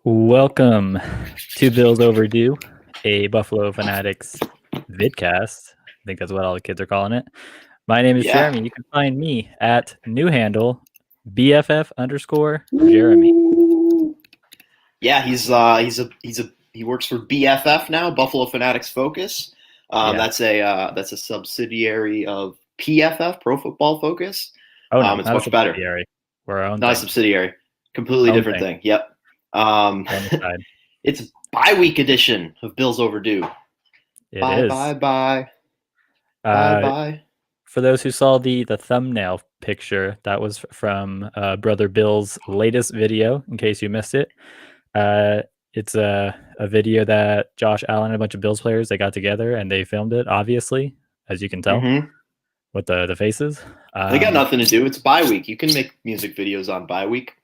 Welcome to Bills Overdue, a Buffalo Fanatics vidcast. I think that's what all the kids are calling it. My name is Jeremy. You can find me at new handle BFF_Jeremy. Yeah, he works for BFF now, Buffalo Fanatics Focus. That's a subsidiary of PFF, Pro Football Focus. Oh no, it's much better. We're our own not thing. A subsidiary, completely different thing. Yep. It's bye-week edition of Bills Overdue. Bye. For those who saw the thumbnail picture, that was from Brother Bill's latest video, in case you missed it. It's a video that Josh Allen and a bunch of Bills players, they got together and they filmed it, obviously, as you can tell, with the faces. They got nothing to do. It's bye week. You can make music videos on bye week.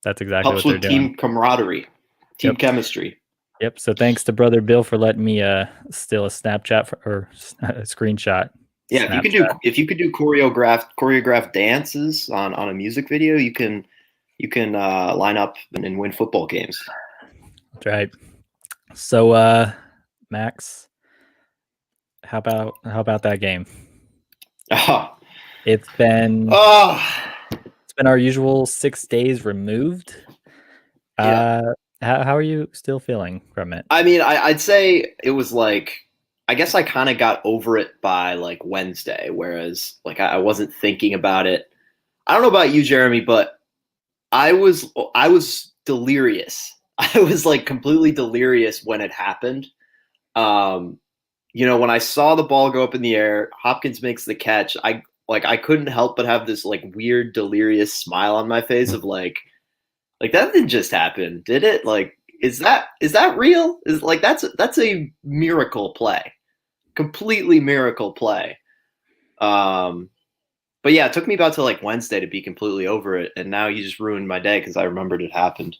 That's exactly Helps what they're doing. Team camaraderie, team chemistry. Yep. So thanks to Brother Bill for letting me steal a Snapchat or a screenshot. Yeah, Snapchat. if you could do choreographed dances on a music video, you can line up and win football games. That's right. So Max, how about that game? It's been our usual 6 days removed. How are you still feeling from it? I mean, I'd say it was like, I guess I kind of got over it by like Wednesday, whereas like I wasn't thinking about it. I don't know about you, Jeremy, but I was delirious. I was like completely delirious when it happened. When I saw the ball go up in the air, Hopkins makes the catch. I couldn't help but have this like weird delirious smile on my face of like that didn't just happen, did it? Like, is that real? Is like that's a miracle play, completely miracle play. But yeah, it took me about till like Wednesday to be completely over it, and now you just ruined my day because I remembered it happened.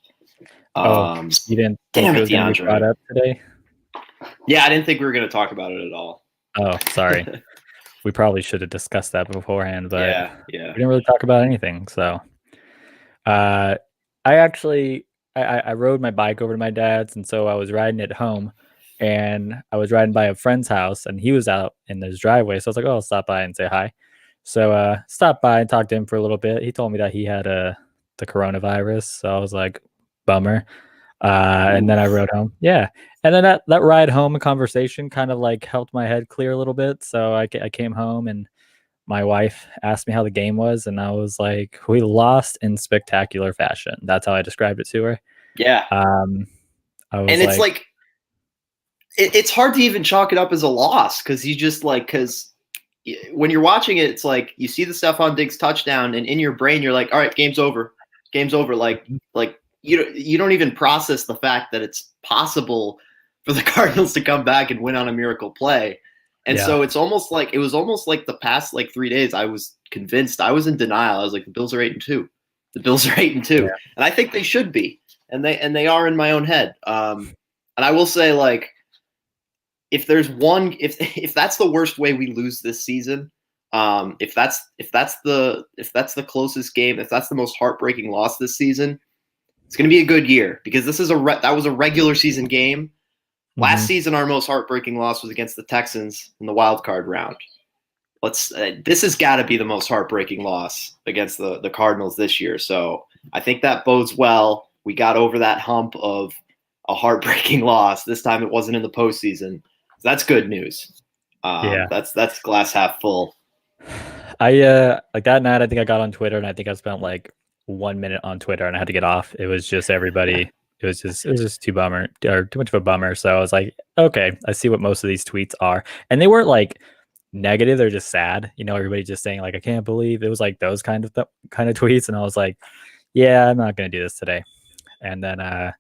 You didn't think it was going to be brought up today? Yeah, I didn't think we were going to talk about it at all. Oh, sorry. We probably should have discussed that beforehand, but yeah. We didn't really talk about anything. So, I rode my bike over to my dad's, and so I was riding it home, and I was riding by a friend's house, and he was out in his driveway. So I was like, "Oh, I'll stop by and say hi." So, stopped by and talked to him for a little bit. He told me that he had the coronavirus. So I was like, bummer. And then I rode home. Yeah. And then that ride home conversation kind of like helped my head clear a little bit. So I came home and my wife asked me how the game was. And I was like, we lost in spectacular fashion. That's how I described it to her. Yeah. It's like, it's hard to even chalk it up as a loss. Cause you just because when you're watching it, it's like you see the Stephon Diggs touchdown and in your brain, you're like, all right, game's over. Like you don't even process the fact that it's possible for the Cardinals to come back and win on a miracle play. And so it was almost like the past like 3 days, I was convinced, I was in denial. I was like, the Bills are 8-2. The Bills are 8-2. Yeah. And I think they should be. And they are in my own head. And I will say, like, if there's one, if that's the worst way we lose this season, if that's the closest game, if that's the most heartbreaking loss this season, it's going to be a good year because this is that was a regular season game. Last season, our most heartbreaking loss was against the Texans in the wild card round. This has got to be the most heartbreaking loss against the Cardinals this year. So I think that bodes well. We got over that hump of a heartbreaking loss. This time it wasn't in the postseason. So that's good news. That's glass half full. I like that night. I think I got on Twitter and I think I spent like 1 minute on Twitter and I had to get off. It was just everybody. It was just too much of a bummer. So I was like, okay, I see what most of these tweets are, and they weren't like negative. They're just sad. Everybody just saying like, I can't believe it was like those kind of tweets, and I was like, yeah, I'm not gonna do this today. And then I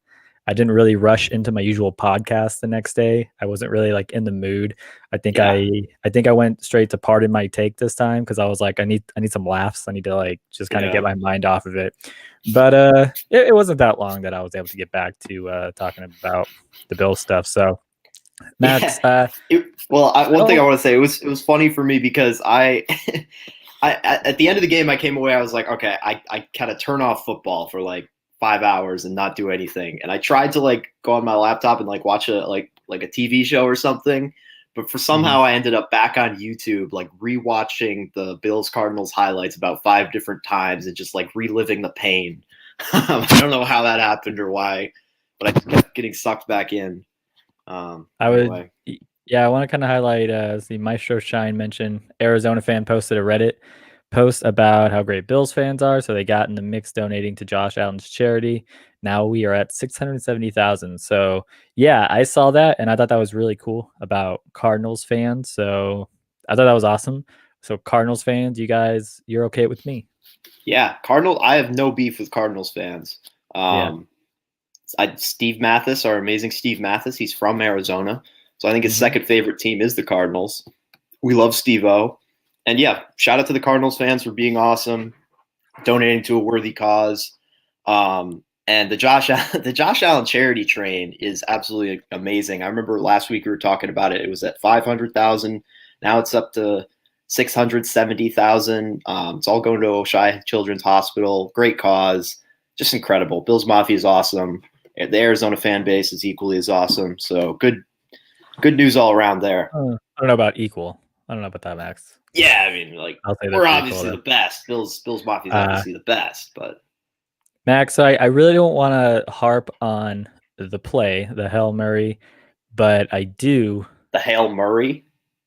didn't really rush into my usual podcast the next day. I wasn't really like in the mood. I think I went straight to Pardon My Take this time because I was like, I need some laughs. I need to like just kind of get my mind off of it. But it wasn't that long that I was able to get back to talking about the Bill stuff. So Max, one thing I want to say, it was funny for me because I at the end of the game I came away, I was like, okay, I kind of turn off football for like 5 hours and not do anything. And I tried to like go on my laptop and like watch a TV show or something, but for somehow I ended up back on YouTube, like rewatching the Bills Cardinals highlights about 5 different times and just like reliving the pain. I don't know how that happened or why, but I just kept getting sucked back in. Anyway. I want to kind of highlight the Maestro Shine mentioned Arizona fan posted a Reddit post about how great Bills fans are, so they got in the mix donating to Josh Allen's charity. Now we are at 670,000. So yeah, I saw that and I thought that was really cool about Cardinals fans. So I thought that was awesome. So Cardinals fans, you're okay with me? Yeah, I have no beef with Cardinals fans. Steve Mathis, our amazing Steve Mathis, he's from Arizona. So I think his second favorite team is the Cardinals. We love Steve-O. And yeah, shout out to the Cardinals fans for being awesome, donating to a worthy cause. And the Josh Allen charity train is absolutely amazing. I remember last week we were talking about it. It was at 500,000. Now it's up to 670,000. It's all going to Oshai Children's Hospital. Great cause. Just incredible. Bills Mafia is awesome. The Arizona fan base is equally as awesome. So good news all around there. I don't know about equal. I don't know about that, Max. Yeah, I mean, like, we're obviously the best. Bills Mafia is obviously the best, but Max, I really don't want to harp on the play, the Hail Murray, but I do. The Hail Murray?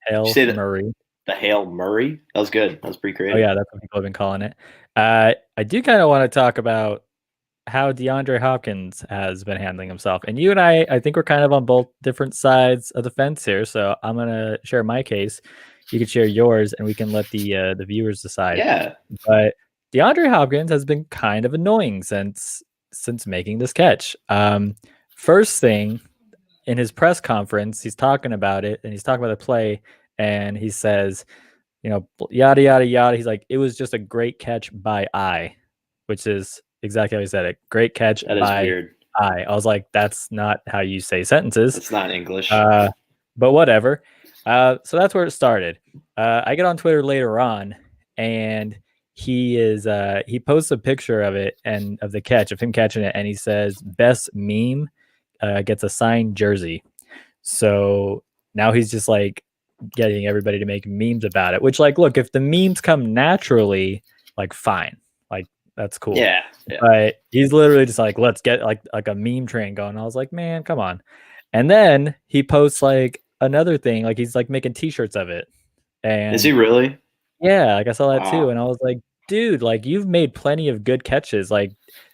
Hail Murray. The Hail Murray? That was good. That was pretty creative. Oh, yeah, that's what people have been calling it. I do kind of want to talk about how Deandre Hopkins has been handling himself. And you and I think we're kind of on both different sides of the fence here. So I'm going to share my case. You can share yours, and we can let the viewers decide. Yeah. But DeAndre Hopkins has been kind of annoying since making this catch. First thing, in his press conference, he's talking about it, and he's talking about the play, and he says, yada, yada, yada. He's like, it was just a great catch by eye, which is exactly how he said it. Great catch by weird. eye. I was like, that's not how you say sentences. It's not English. But whatever. So that's where it started. I get on Twitter later on, and he posts a picture of it and of the catch of him catching it, and he says best meme gets a signed jersey. So now he's just like getting everybody to make memes about it, which, like, look, if the memes come naturally, like, fine, like, that's cool. Yeah. But he's literally just like, let's get like a meme train going. I was like, man, come on. And then he posts like another thing, like he's like making t-shirts of it. And is he really? Yeah, like I saw that too. And I was like, dude, like, you've made plenty of good catches. Like,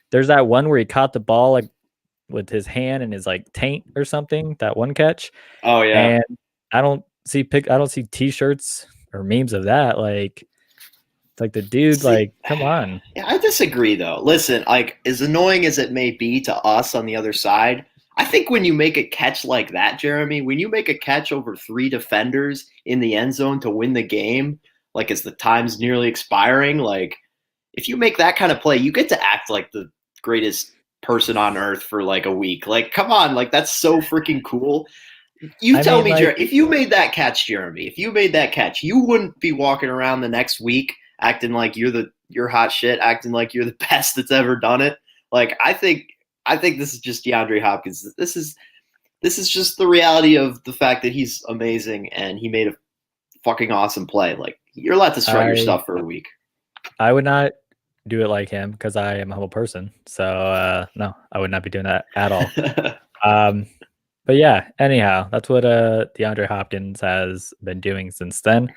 there's that one where he caught the ball like with his hand and his like taint or something, that one catch. Oh yeah. And I don't see t-shirts or memes of that. Like, it's like the dude, like, come on. Yeah, I disagree though. Listen, like, as annoying as it may be to us on the other side, I think when you make a catch like that, Jeremy, when you make a catch over 3 defenders in the end zone to win the game, like as the time's nearly expiring, like if you make that kind of play, you get to act like the greatest person on earth for like a week. Like, come on, like that's so freaking cool. Tell me, like, if you made that catch, Jeremy, if you made that catch, you wouldn't be walking around the next week acting like you're hot shit, acting like you're the best that's ever done it. Like, I think this is just DeAndre Hopkins. This is just the reality of the fact that he's amazing and he made a fucking awesome play. Like, you're allowed to strut your stuff for a week. I would not do it like him because I am a humble person. So no, I would not be doing that at all. But yeah, anyhow, that's what DeAndre Hopkins has been doing since then.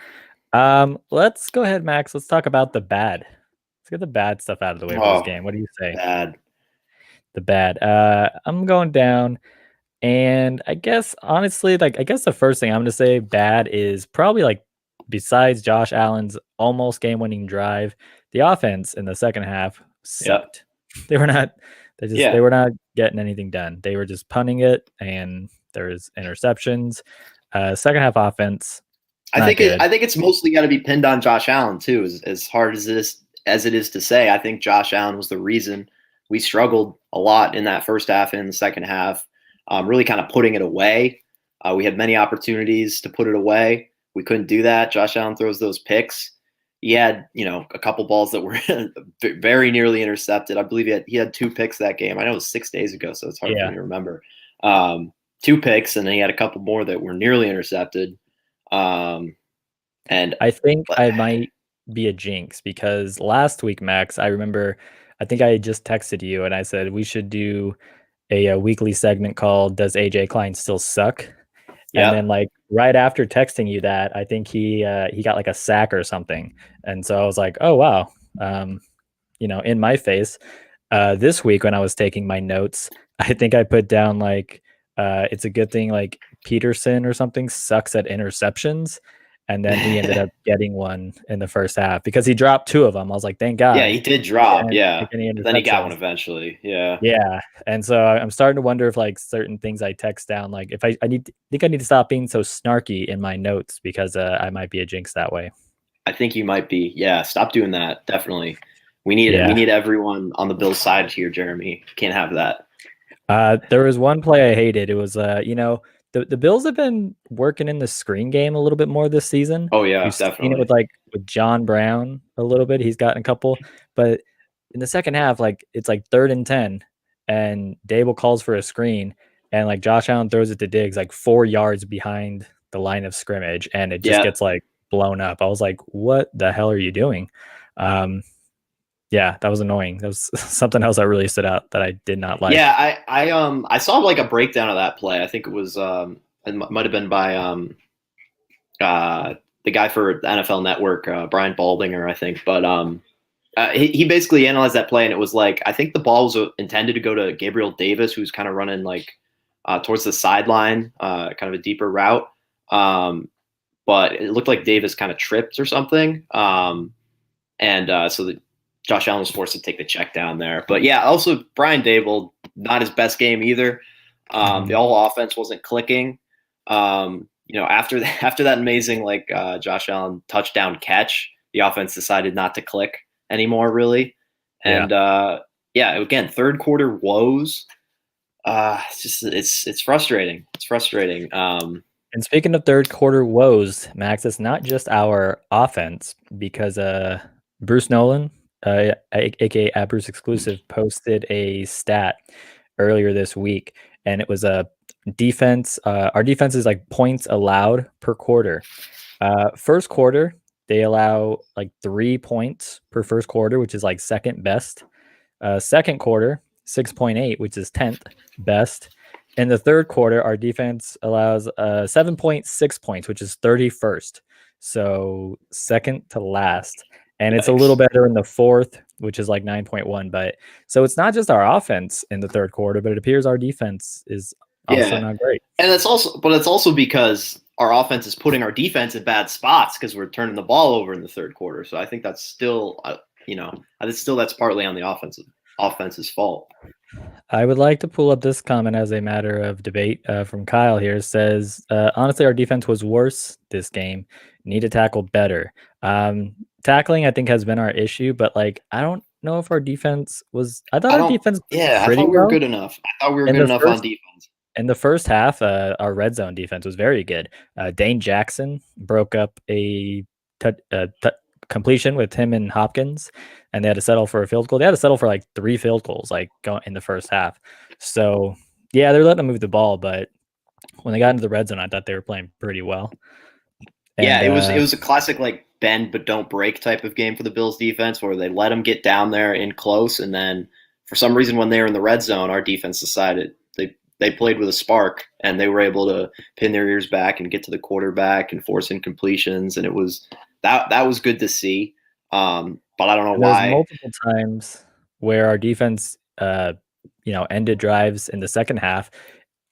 Let's go ahead, Max. Let's talk about the bad. Let's get the bad stuff out of the way for this game. What do you say? Bad. The bad. I'm going down, and I guess honestly, like, I guess the first thing I'm going to say bad is probably, like, besides Josh Allen's almost game-winning drive, the offense in the second half sucked. Yep. They were not getting anything done. They were just punting it, and there was interceptions. Second half offense. I think it's mostly got to be pinned on Josh Allen too. As hard as it is to say, I think Josh Allen was the reason we struggled a lot in that first half and in the second half. Really kind of putting it away. We had many opportunities to put it away. We couldn't do that. Josh Allen throws those picks. he had, a couple balls that were very nearly intercepted. I believe he had 2 picks that game. I know it was 6 days ago, so it's hard for me to remember. 2 picks, and then he had a couple more that were nearly intercepted. And I think I might be a jinx because last week, Max, I remember, I think I just texted you and I said we should do a weekly segment called "Does AJ Klein Still Suck?" And then like right after texting you that, I think he got like a sack or something, and so I was like, oh wow, in my face. This week when I was taking my notes, I think I put down like it's a good thing like Peterson or something sucks at interceptions. And then he ended up getting one in the first half because he dropped 2 of them. I was like, thank God. Yeah, he did drop. Yeah. Then he got one interceptions. eventually. Yeah. Yeah. And so I'm starting to wonder if like certain things I text down, like if I think I need to stop being so snarky in my notes because I might be a jinx that way. I think you might be. Yeah. Stop doing that. Definitely. We need everyone on the Bills side here, Jeremy. Can't have that. There was one play I hated. It was the Bills have been working in the screen game a little bit more this season. Oh yeah, We've definitely. seen it with John Brown a little bit. He's gotten a couple, but in the second half, like it's like 3rd and 10, and Dable calls for a screen, and like Josh Allen throws it to Diggs like 4 yards behind the line of scrimmage, and it just gets like blown up. I was like, what the hell are you doing? Yeah, that was annoying. That was something else that really stood out that I did not like. Yeah, I saw like a breakdown of that play. I think it was it might have been by the guy for the NFL Network, Brian Baldinger, I think. But he basically analyzed that play, and it was like I think the ball was intended to go to Gabriel Davis, who's kind of running like towards the sideline, kind of a deeper route. But it looked like Davis kind of tripped or something, and so Josh Allen was forced to take the check down there. But yeah, also Brian Dable, not his best game either. The whole offense wasn't clicking. After that amazing like Josh Allen touchdown catch, the offense decided not to click anymore, really. And again, third quarter woes. It's frustrating. It's frustrating. And speaking of third quarter woes, Max, it's not just our offense because Bruce Nolan, aka Bruce Exclusive, posted a stat earlier this week, and it was a defense. Our defense is like points allowed per quarter. First quarter, they allow like 3 points per first quarter, which is like second best. Second quarter, 6.8, which is 10th best. In the third quarter, our defense allows 7.6 points, which is 31st. So second to last. And it's a little better in the fourth, which is like 9.1. But so it's not just our offense in the third quarter, but it appears our defense is also not great. And it's also because our offense is putting our defense in bad spots because we're turning the ball over in the third quarter. So I think that's still, that's partly on the offense's fault. I would like to pull up this comment as a matter of debate from Kyle here. It says, honestly, our defense was worse this game. Need to tackle better. Tackling, I think, has been our issue, but like, I don't know if our defense was. I thought our defense. Yeah, I thought we were good enough. I thought we were good enough on defense. In the first half, our red zone defense was very good. Dane Jackson broke up a completion with him and Hopkins, and they had to settle for a field goal. They had to settle for like 3 field goals, like going in the first half. So yeah, they're letting them move the ball, but when they got into the red zone, I thought they were playing pretty well. And, yeah, it was a classic like bend but don't break type of game for the Bills defense, where they let them get down there in close, and then for some reason when they were in the red zone, our defense decided they played with a spark, and they were able to pin their ears back and get to the quarterback and force incompletions, and it was that was good to see. But I don't know why. There's multiple times where our defense, ended drives in the second half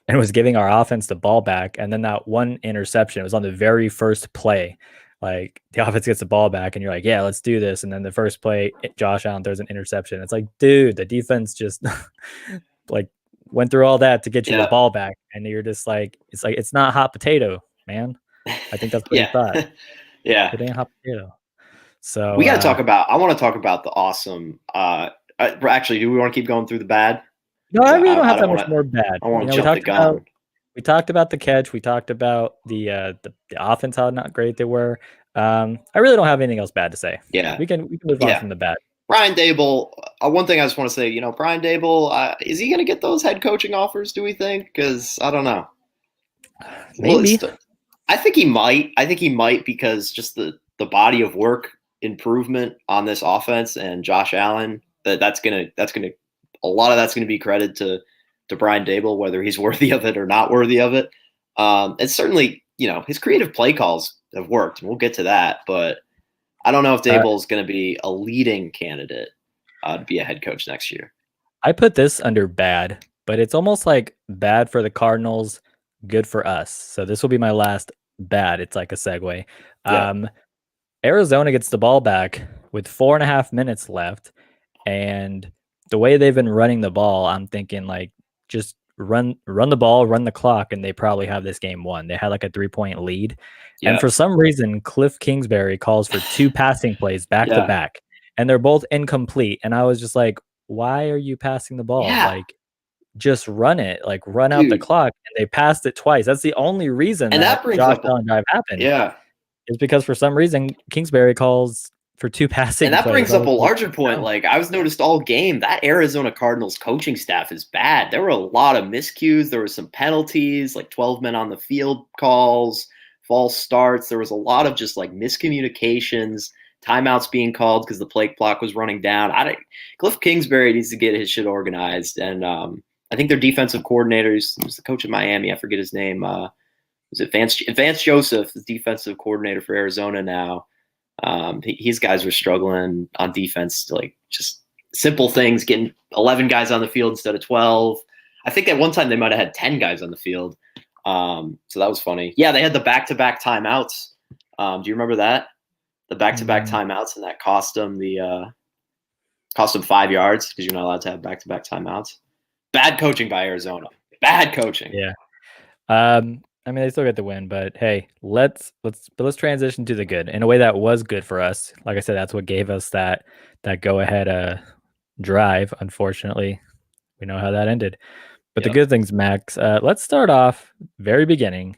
and was giving our offense the ball back, and then that one interception was on the very first play. Like the offense gets the ball back, and you're like, "Yeah, let's do this." And then the first play, Josh Allen throws an interception. It's like, dude, the defense just like went through all that to get you the ball back, and you're just like, it's not hot potato, man. I think that's what you thought. Yeah, it ain't hot potato. So we got to talk about. I want to talk about the awesome. Actually, do we want to keep going through the bad? No, I really don't have that much more bad. I want to jump the gun. We talked about the catch. We talked about the offense, how not great they were. I really don't have anything else bad to say. Yeah. We can move on from the bad. Brian Daboll, one thing I just want to say, Brian Daboll, is he going to get those head coaching offers, do we think? Because I don't know. Maybe. I think he might. I think he might because just the body of work improvement on this offense and Josh Allen, that's gonna a lot of that's gonna be credit to Brian Daboll, whether he's worthy of it or not worthy of it. And certainly, his creative play calls have worked, and we'll get to that. But I don't know if Daboll is going to be a leading candidate to be a head coach next year. I put this under bad, but it's almost like bad for the Cardinals, good for us. So this will be my last bad. It's like a segue. Yeah. Arizona gets the ball back with 4.5 minutes left, and the way they've been running the ball, I'm thinking like just run the ball, run the clock, and they probably have this game won. They had like a 3-point lead. Yeah. And for some reason, Cliff Kingsbury calls for 2 passing plays back to back, and they're both incomplete. And I was just like, why are you passing the ball? Yeah. Like, just run it, like run out the clock. And they passed it twice. That's the only reason that Josh Allen drive happened. Yeah. Is because for some reason Kingsbury calls for 2 passing plays. And that plays. brings up a larger point. Like I was noticed all game, that Arizona Cardinals coaching staff is bad. There were a lot of miscues. There were some penalties, like 12 men on the field calls, false starts. There was a lot of just like miscommunications, timeouts being called because the play clock was running down. Cliff Kingsbury needs to get his shit organized. And I think their defensive coordinator, who's the coach of Miami, I forget his name, was it Vance Joseph, the defensive coordinator for Arizona now. His guys were struggling on defense, like just simple things, getting 11 guys on the field instead of 12. I think at one time they might have had 10 guys on the field. So that was funny. Yeah, they had the back-to-back timeouts. Do you remember that? The back-to-back timeouts, and that cost them 5 yards because you're not allowed to have back-to-back timeouts. Bad coaching by Arizona. Bad coaching. Yeah. I mean, they still get the win, but hey, let's transition to the good in a way that was good for us. Like I said, that's what gave us that go ahead drive. Unfortunately, we know how that ended. But the good things, Max. Let's start off very beginning.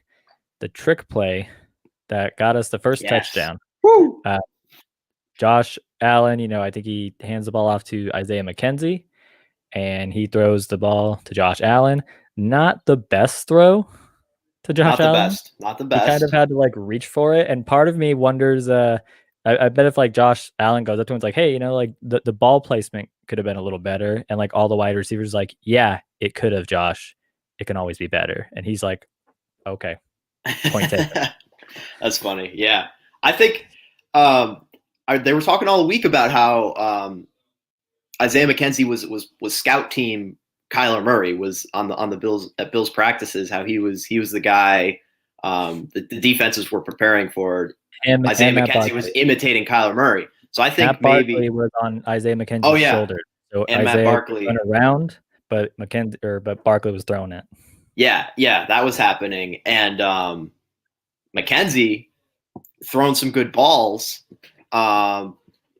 The trick play that got us the first touchdown. Josh Allen, I think he hands the ball off to Isaiah Mckenzie, and he throws the ball to Josh Allen. Not the best throw to Josh Allen. Not the best. He kind of had to like reach for it. And part of me wonders, I bet if like Josh Allen goes up to him, it's like, hey, like the ball placement could have been a little better. And like all the wide receivers like, yeah, it could have, Josh. It can always be better. And he's like, okay. Point taken. That's funny. Yeah. I think they were talking all week about how Isaiah Mckenzie was scout team. Kyler Murray was on the Bills at Bills practices. How he was the guy the defenses were preparing for. Isaiah Mckenzie was imitating Kyler Murray. So I think Matt Barkley was on Isaiah McKenzie's shoulder. So and Isaiah Matt Barkley went around, but Barkley was throwing it. Yeah, that was happening, and McKenzie throwing some good balls.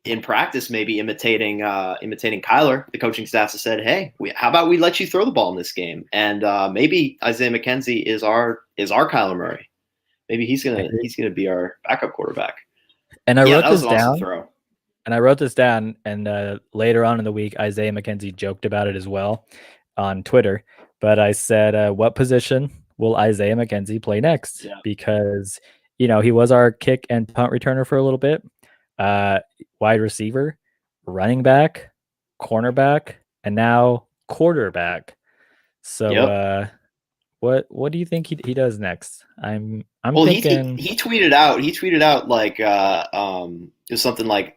In practice, maybe imitating Kyler. The coaching staff has said, "Hey, how about we let you throw the ball in this game?" And maybe Isaiah Mckenzie is our Kyler Murray. Maybe he's gonna be our backup quarterback. And I wrote this down. And I wrote this down. And later on in the week, Isaiah Mckenzie joked about it as well on Twitter. But I said, "What position will Isaiah Mckenzie play next?" Yeah. Because he was our kick and punt returner for a little bit. Wide receiver, running back, cornerback, and now quarterback. So what do you think he does next? I'm thinking he tweeted out like just something like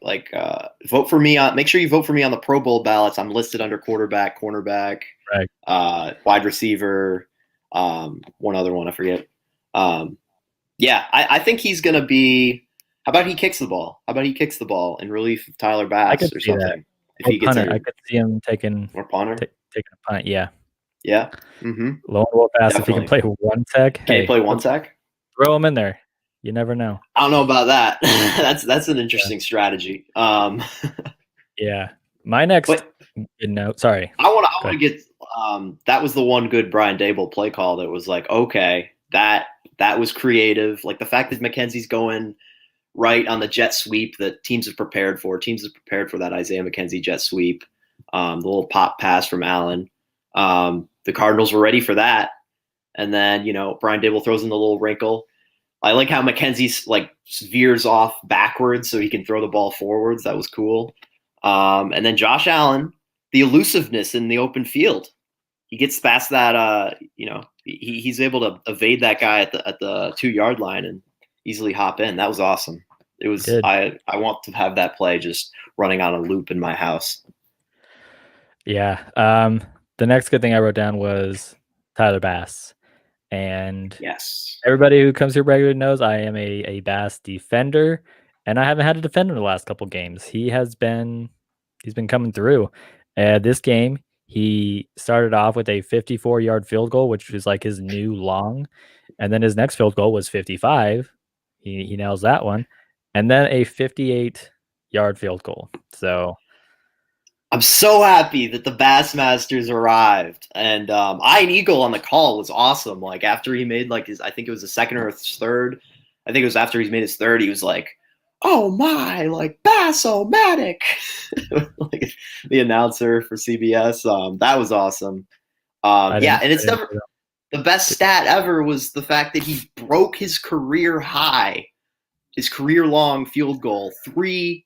vote for me on, make sure you vote for me on the Pro Bowl ballots. I'm listed under quarterback, cornerback, right, wide receiver, one other one I forget. I think he's gonna be. How about he kicks the ball? How about he kicks the ball in relief of Tyler Bass or something? That. If he gets I could see him taking or punter, taking a punt. Yeah. Mm-hmm. Low and roll pass. Definitely. If he can play one sec, can he play one sec? Throw him in there. You never know. I don't know about that. that's an interesting strategy. Yeah. My next note. Sorry. I want to get. That was the one good Brian Daboll play call that was like, okay, that was creative. Like the fact that McKenzie's going right on the jet sweep that teams have prepared for. Teams have prepared for that Isaiah McKenzie jet sweep, the little pop pass from Allen. The Cardinals were ready for that. And then, Brian Dable throws in the little wrinkle. I like how McKenzie like veers off backwards so he can throw the ball forwards. That was cool. And then Josh Allen, the elusiveness in the open field. He gets past that, he's able to evade that guy at the 2-yard line and easily hop in. That was awesome. It was. I want to have that play just running on a loop in my house. Yeah. The next good thing I wrote down was Tyler Bass. And yes, everybody who comes here regularly knows I am a Bass defender, and I haven't had to defend him the last couple games. He's been coming through. This game, he started off with a 54-yard field goal, which was like his new long, and then his next field goal was 55. He nails that one, and then a 58-yard field goal. So I'm so happy that the Bassmasters arrived, and Ian Eagle on the call was awesome. Like after he made like I think it was the second or third. I think it was after he's made his third. He was like, "Oh my, like Bass-O-Matic," like the announcer for CBS. That was awesome. And it's never the best stat ever was the fact that he broke his career high, his career long field goal three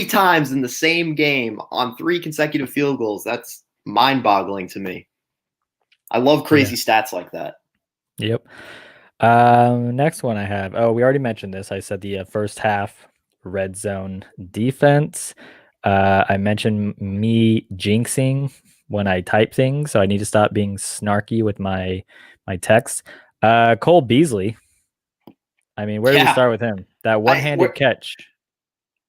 times in the same game on 3 consecutive field goals. That's mind-boggling to me. I love crazy stats like that. Yep. Next one I have. Oh, we already mentioned this. I said the first half red zone defense. I mentioned me jinxing when I type things, so I need to stop being snarky with my text. Cole Beasley. I mean, where do we start with him? That one-handed catch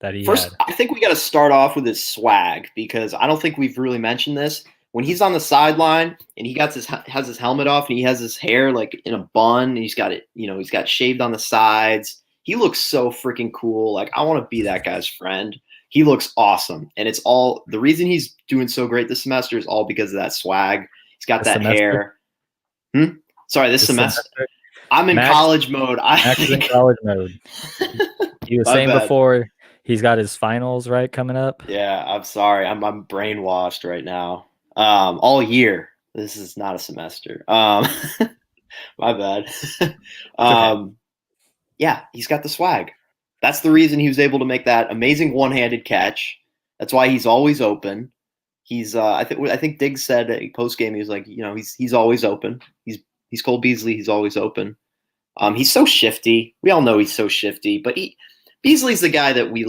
that he had. I think we got to start off with his swag, because I don't think we've really mentioned this. When he's on the sideline and he has his helmet off and he has his hair like in a bun and he's got it, he's got shaved on the sides. He looks so freaking cool. Like I want to be that guy's friend. He looks awesome. And it's all the reason he's doing so great this semester is all because of that swag. He's got that hair. Sorry, this semester. I'm in college mode. Max in college mode. He was saying before he's got his finals coming up. Yeah, I'm sorry. I'm brainwashed right now. All year. This is not a semester. My bad. Okay. Yeah, he's got the swag. That's the reason he was able to make that amazing one-handed catch. That's why he's always open. He's I think Diggs said post game he was like, he's always open. He's Cole Beasley. He's always open. He's so shifty. We all know he's so shifty, but Beasley's the guy that we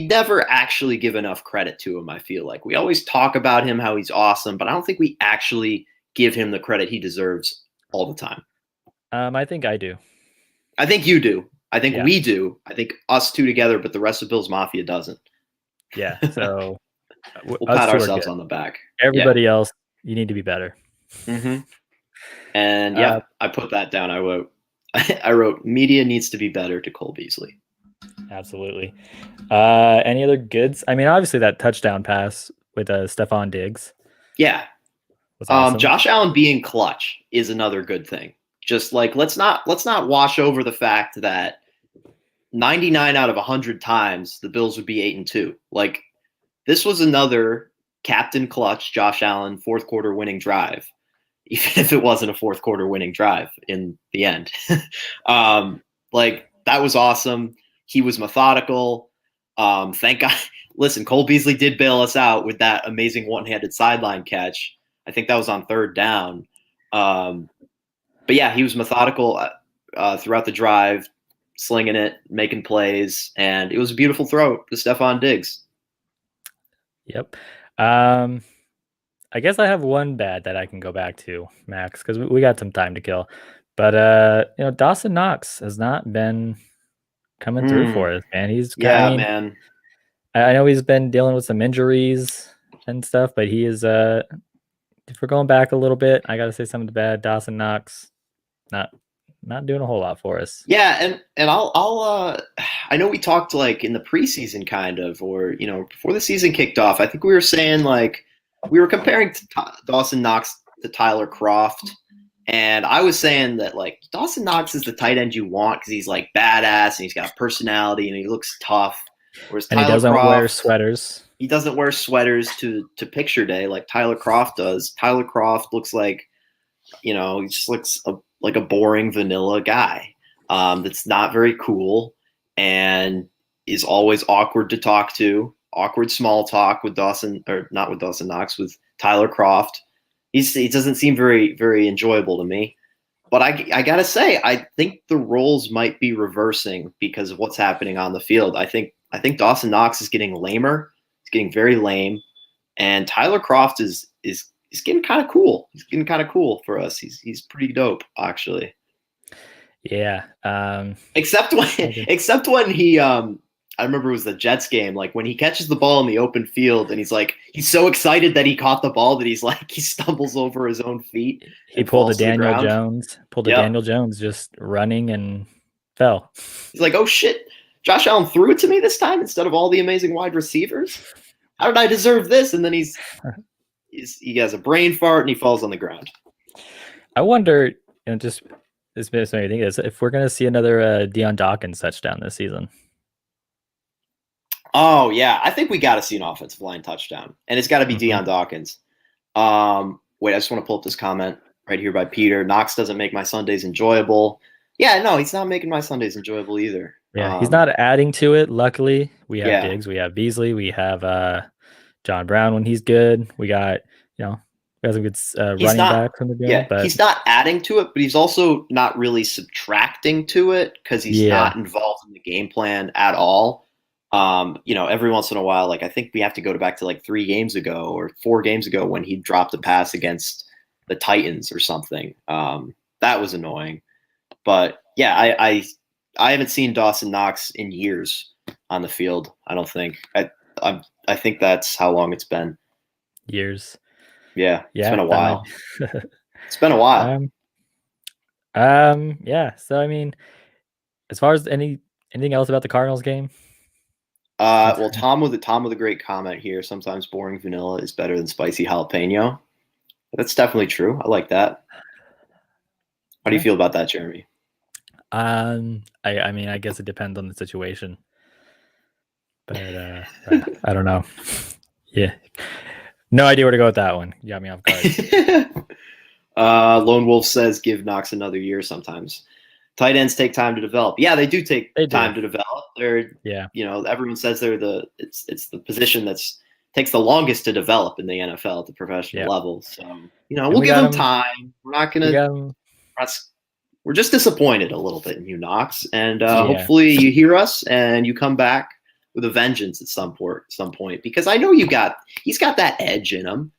never actually give enough credit to him. I feel like we always talk about him, how he's awesome, but I don't think we actually give him the credit he deserves all the time. I think I do. I think you do. I think we do. I think us two together, but the rest of Bills Mafia doesn't. Yeah. So we'll pat ourselves on the back. Everybody else, you need to be better. Mm-hmm. And I put that down. I wrote media needs to be better to Cole Beasley. Absolutely. Any other goods? I mean, obviously that touchdown pass with Stephon Diggs. Yeah. Awesome. Josh Allen being clutch is another good thing. Just like let's not wash over the fact that 99 out of 100 times the Bills would be 8-2. Like this was another captain clutch Josh Allen fourth quarter winning drive, even if it wasn't a fourth quarter winning drive in the end. Like that was awesome. He was methodical. Thank God. Listen, Cole Beasley did bail us out with that amazing one-handed sideline catch. I think that was on third down. But yeah, he was methodical throughout the drive, slinging it, making plays, and it was a beautiful throw to Stephon Diggs. Yep. I guess I have one bad that I can go back to, Max, because we got some time to kill. But Dawson Knox has not been coming through for us, man. Man. I know he's been dealing with some injuries and stuff, but he is. If we're going back a little bit, I got to say something bad. Dawson Knox, not doing a whole lot for us. Yeah, and I'll I know we talked like in the preseason kind of, or before the season kicked off. I think we were saying like we were comparing Dawson Knox to Tyler Kroft, And I was saying that like Dawson Knox is the tight end you want because he's like badass and he's got personality and he looks tough. Whereas And he Tyler doesn't Kroft, wear sweaters. he doesn't wear sweaters to picture day like Tyler Kroft does. Tyler Kroft looks like, he just looks like a boring vanilla guy that's not very cool and is always awkward to talk to, awkward small talk with Dawson, or not with Dawson Knox, with Tyler Kroft. He doesn't seem very, very enjoyable to me. But I got to say, I think the roles might be reversing because of what's happening on the field. I think Dawson Knox is getting lamer. He's getting very lame. And Tyler Kroft is getting kind of cool. He's getting kind of cool for us. He's pretty dope, actually. Yeah. Except when he I remember it was the Jets game, like when he catches the ball in the open field and he's so excited that he caught the ball that he stumbles over his own feet. He pulled a Daniel Jones just running and fell. He's like, oh shit, Josh Allen threw it to me this time instead of all the amazing wide receivers. How did I deserve this? And then he has a brain fart and he falls on the ground. I wonder, just this makes me think, is if we're going to see another Deion Dawkins touchdown this season. Oh, yeah. I think we got to see an offensive line touchdown. And it's got to be Deion Dawkins. Wait, I just want to pull up this comment right here by Peter. Knox doesn't make my Sundays enjoyable. Yeah, no, he's not making my Sundays enjoyable either. Yeah, he's not adding to it. Luckily, we have Diggs, we have Beasley, we have John Brown when he's good. We got, we got some good running back from the game. Yeah, but he's not adding to it, but he's also not really subtracting to it because he's not involved in the game plan at all. Every once in a while, like I think we have to go back to like 3 games ago or 4 games ago when he dropped a pass against the Titans or something. That was annoying. But yeah, I haven't seen Dawson Knox in years on the field. I don't think. I think that's how long it's been. Years. Yeah, it's been a while. It's been a while. Yeah. So I mean, as far as anything else about the Cardinals game? Well, Tom with a great comment here. Sometimes boring vanilla is better than spicy jalapeno. That's definitely true. I like that. How do you feel about that, Jeremy? I mean, I guess it depends on the situation, but I don't know. Yeah, no idea where to go with that one. You got me off guard. Lone Wolf says, "Give Knox another year." Sometimes tight ends take time to develop. Yeah, they do take time to develop. They're everyone says it's the position takes the longest to develop in the NFL at the professional level. So we'll give them time. We're not gonna. We're just disappointed a little bit in you, Knox, and hopefully you hear us and you come back with a vengeance at some point because I know he's got that edge in him.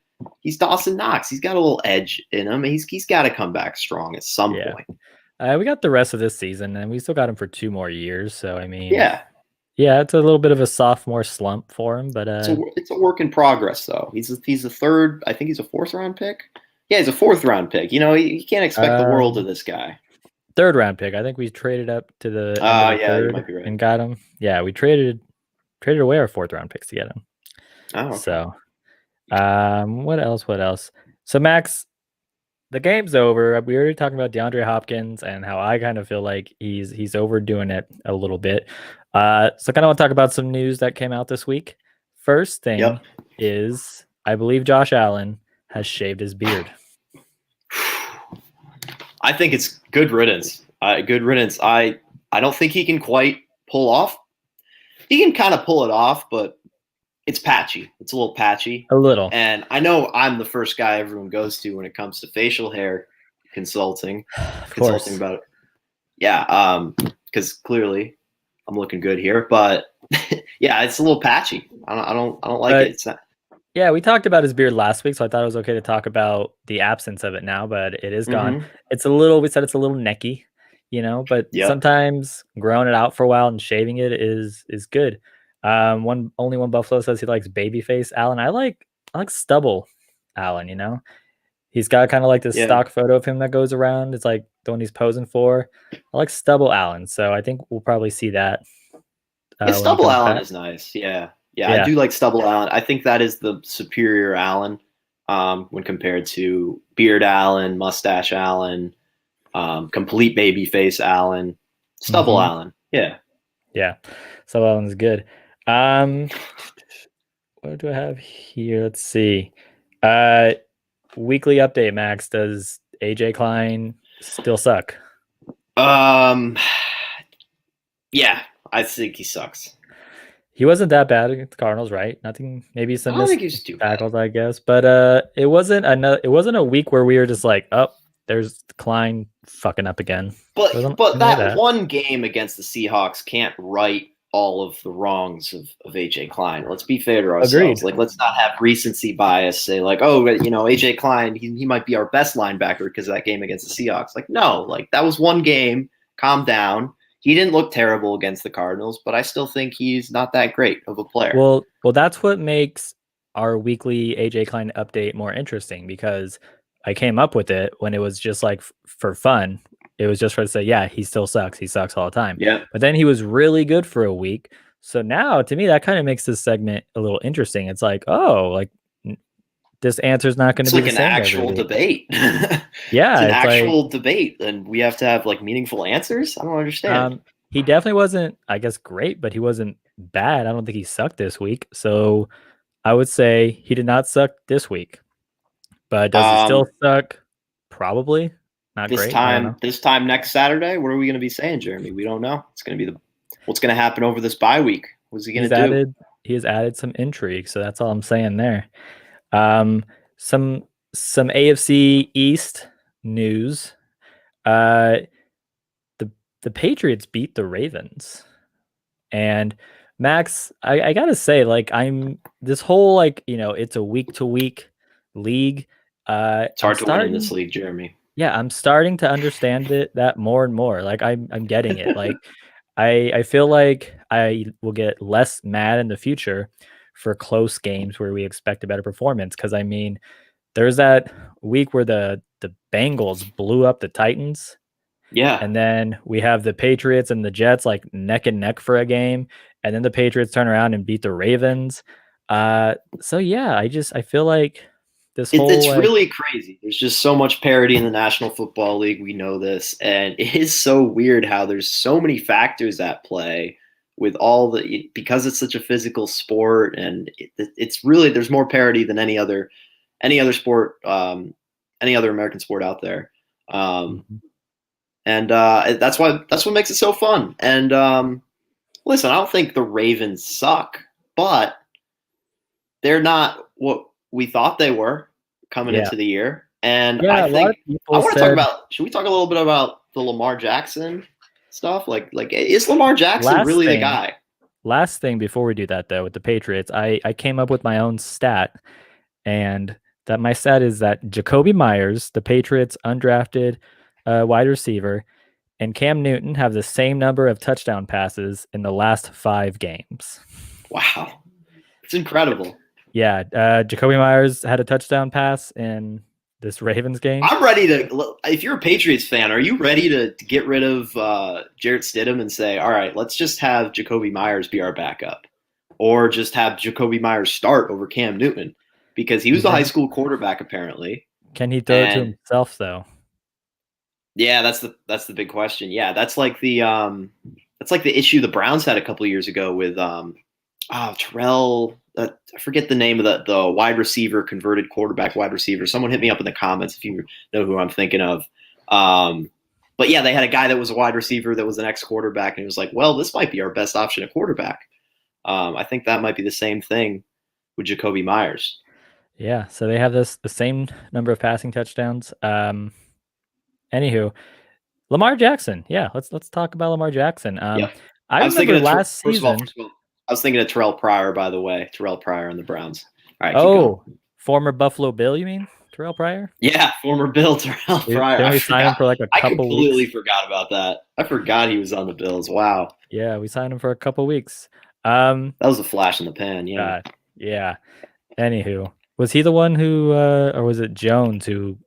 He's Dawson Knox. He's got a little edge in him. He's got to come back strong at some point. We got the rest of this season, and we still got him for 2 more years. So I mean, yeah, it's a little bit of a sophomore slump for him, but it's a work in progress. Though he's a third. I think he's a 4th round pick. Yeah, he's a 4th round pick. You can't expect the world of this guy. 3rd round pick. I think we traded up to the you might be right. and got him. Yeah, we traded away our 4th round picks to get him. Oh, okay. So what else? So Max, the game's over. We were talking about Deandre Hopkins and how I kind of feel like he's overdoing it a little bit. So I kind of want to talk about some news that came out this week. First thing is, I believe Josh Allen has shaved his beard. I think it's good riddance. Good riddance. I don't think he can quite pull off. He can kind of pull it off, but it's patchy. It's a little patchy. A little. And I know I'm the first guy everyone goes to when it comes to facial hair consulting about it. Yeah, because clearly I'm looking good here, but yeah, it's a little patchy. I don't like it. It's not. Yeah, we talked about his beard last week, so I thought it was okay to talk about the absence of it now, but it is gone. It's we said it's a little necky, but sometimes growing it out for a while and shaving it is good. Only one Buffalo says he likes babyface Allen. I like stubble Allen, He's got kind of like this stock photo of him that goes around. It's like the one he's posing for. I like stubble Allen, so I think we'll probably see that. Stubble Allen is nice. Yeah, I do like stubble Allen. I think that is the superior Allen. when compared to Beard Allen, Mustache Allen, complete baby face Allen, Stubble Allen. Yeah. Yeah. Stubble Allen's good. What do I have here? Let's see. Weekly update, Max. Does AJ Klein still suck? Yeah, I think he sucks. He wasn't that bad against the Cardinals, right? Nothing. Maybe some missed tackles, I guess. But it wasn't a week where we were just like, oh, there's Klein fucking up again. But that one game against the Seahawks can't right all of the wrongs of AJ Klein. Let's be fair to ourselves. Agreed. Like, let's not have recency bias. Say like, oh, AJ Klein, he might be our best linebacker because of that game against the Seahawks. Like, no, like that was one game. Calm down. He didn't look terrible against the Cardinals, but I still think he's not that great of a player. Well, that's what makes our weekly AJ Klein update more interesting, because I came up with it when it was just like for fun. It was just for to say, yeah, he still sucks. He sucks all the time. Yeah. But then he was really good for a week. So now, to me, that kind of makes this segment a little interesting. It's like, oh, like this answer's not going to be like the same. It's like an actual debate. Yeah, it's an actual debate, and we have to have like meaningful answers. I don't understand. He definitely wasn't, I guess, great, but he wasn't bad. I don't think he sucked this week. So I would say he did not suck this week. But does he still suck? Probably. Not this great. Time next Saturday, what are we going to be saying, Jeremy? We don't know. It's going to be what's going to happen over this bye week. What's he going to do? He has added some intrigue, so that's all I'm saying there. Some AFC East news. The Patriots beat the Ravens, and Max, I gotta say, like, I'm this whole like it's a week to week league. It's hard to win in this league, Jeremy. Yeah, I'm starting to understand that more and more. Like I'm getting it. Like I feel like I will get less mad in the future for close games where we expect a better performance. Because I mean, there's that week where the Bengals blew up the Titans. Yeah. And then we have the Patriots and the Jets like neck and neck for a game. And then the Patriots turn around and beat the Ravens. So yeah, I feel like it's really crazy. There's just so much parity in the National Football League. We know this. And it is so weird how there's so many factors at play with because it's such a physical sport, and it's really, there's more parity than any other sport, any other American sport out there. And that's what makes it so fun. And listen, I don't think the Ravens suck, but they're not what we thought they were coming into the year. And I think should we talk a little bit about the Lamar Jackson stuff? Like is Lamar Jackson really the guy? Last thing before we do that, though, with the Patriots, I came up with my own stat, and that my stat is that Jacoby Myers, the Patriots undrafted wide receiver, and Cam Newton have the same number of touchdown passes in the last 5 games. Wow. It's incredible. Yeah, Jacoby Myers had a touchdown pass in this Ravens game. I'm ready to. If you're a Patriots fan, are you ready to get rid of Jarrett Stidham and say, all right, let's just have Jacoby Myers be our backup, or just have Jacoby Myers start over Cam Newton, because he was the high school quarterback apparently. Can he throw it to himself though? Yeah, that's the big question. Yeah, that's like the issue the Browns had a couple of years ago with Terrell. I forget the name of the wide receiver, converted quarterback wide receiver. Someone hit me up in the comments if you know who I'm thinking of. But yeah, they had a guy that was a wide receiver that was an ex-quarterback, and he was like, well, this might be our best option at quarterback. I think that might be the same thing with Jacoby Myers. Yeah, so they have the same number of passing touchdowns. Anywho, Lamar Jackson. Yeah, let's talk about Lamar Jackson. I remember last season. I was thinking of Terrell Pryor, by the way. Terrell Pryor and the Browns. All right. Former Buffalo Bill, you mean? Terrell Pryor? Yeah, former Bill Terrell Pryor. Didn't we sign him for like a couple weeks? I completely forgot about that. I forgot he was on the Bills. Wow. Yeah, we signed him for a couple weeks. That was a flash in the pan. Yeah. Yeah. Anywho, was he the one who, or was it Jones who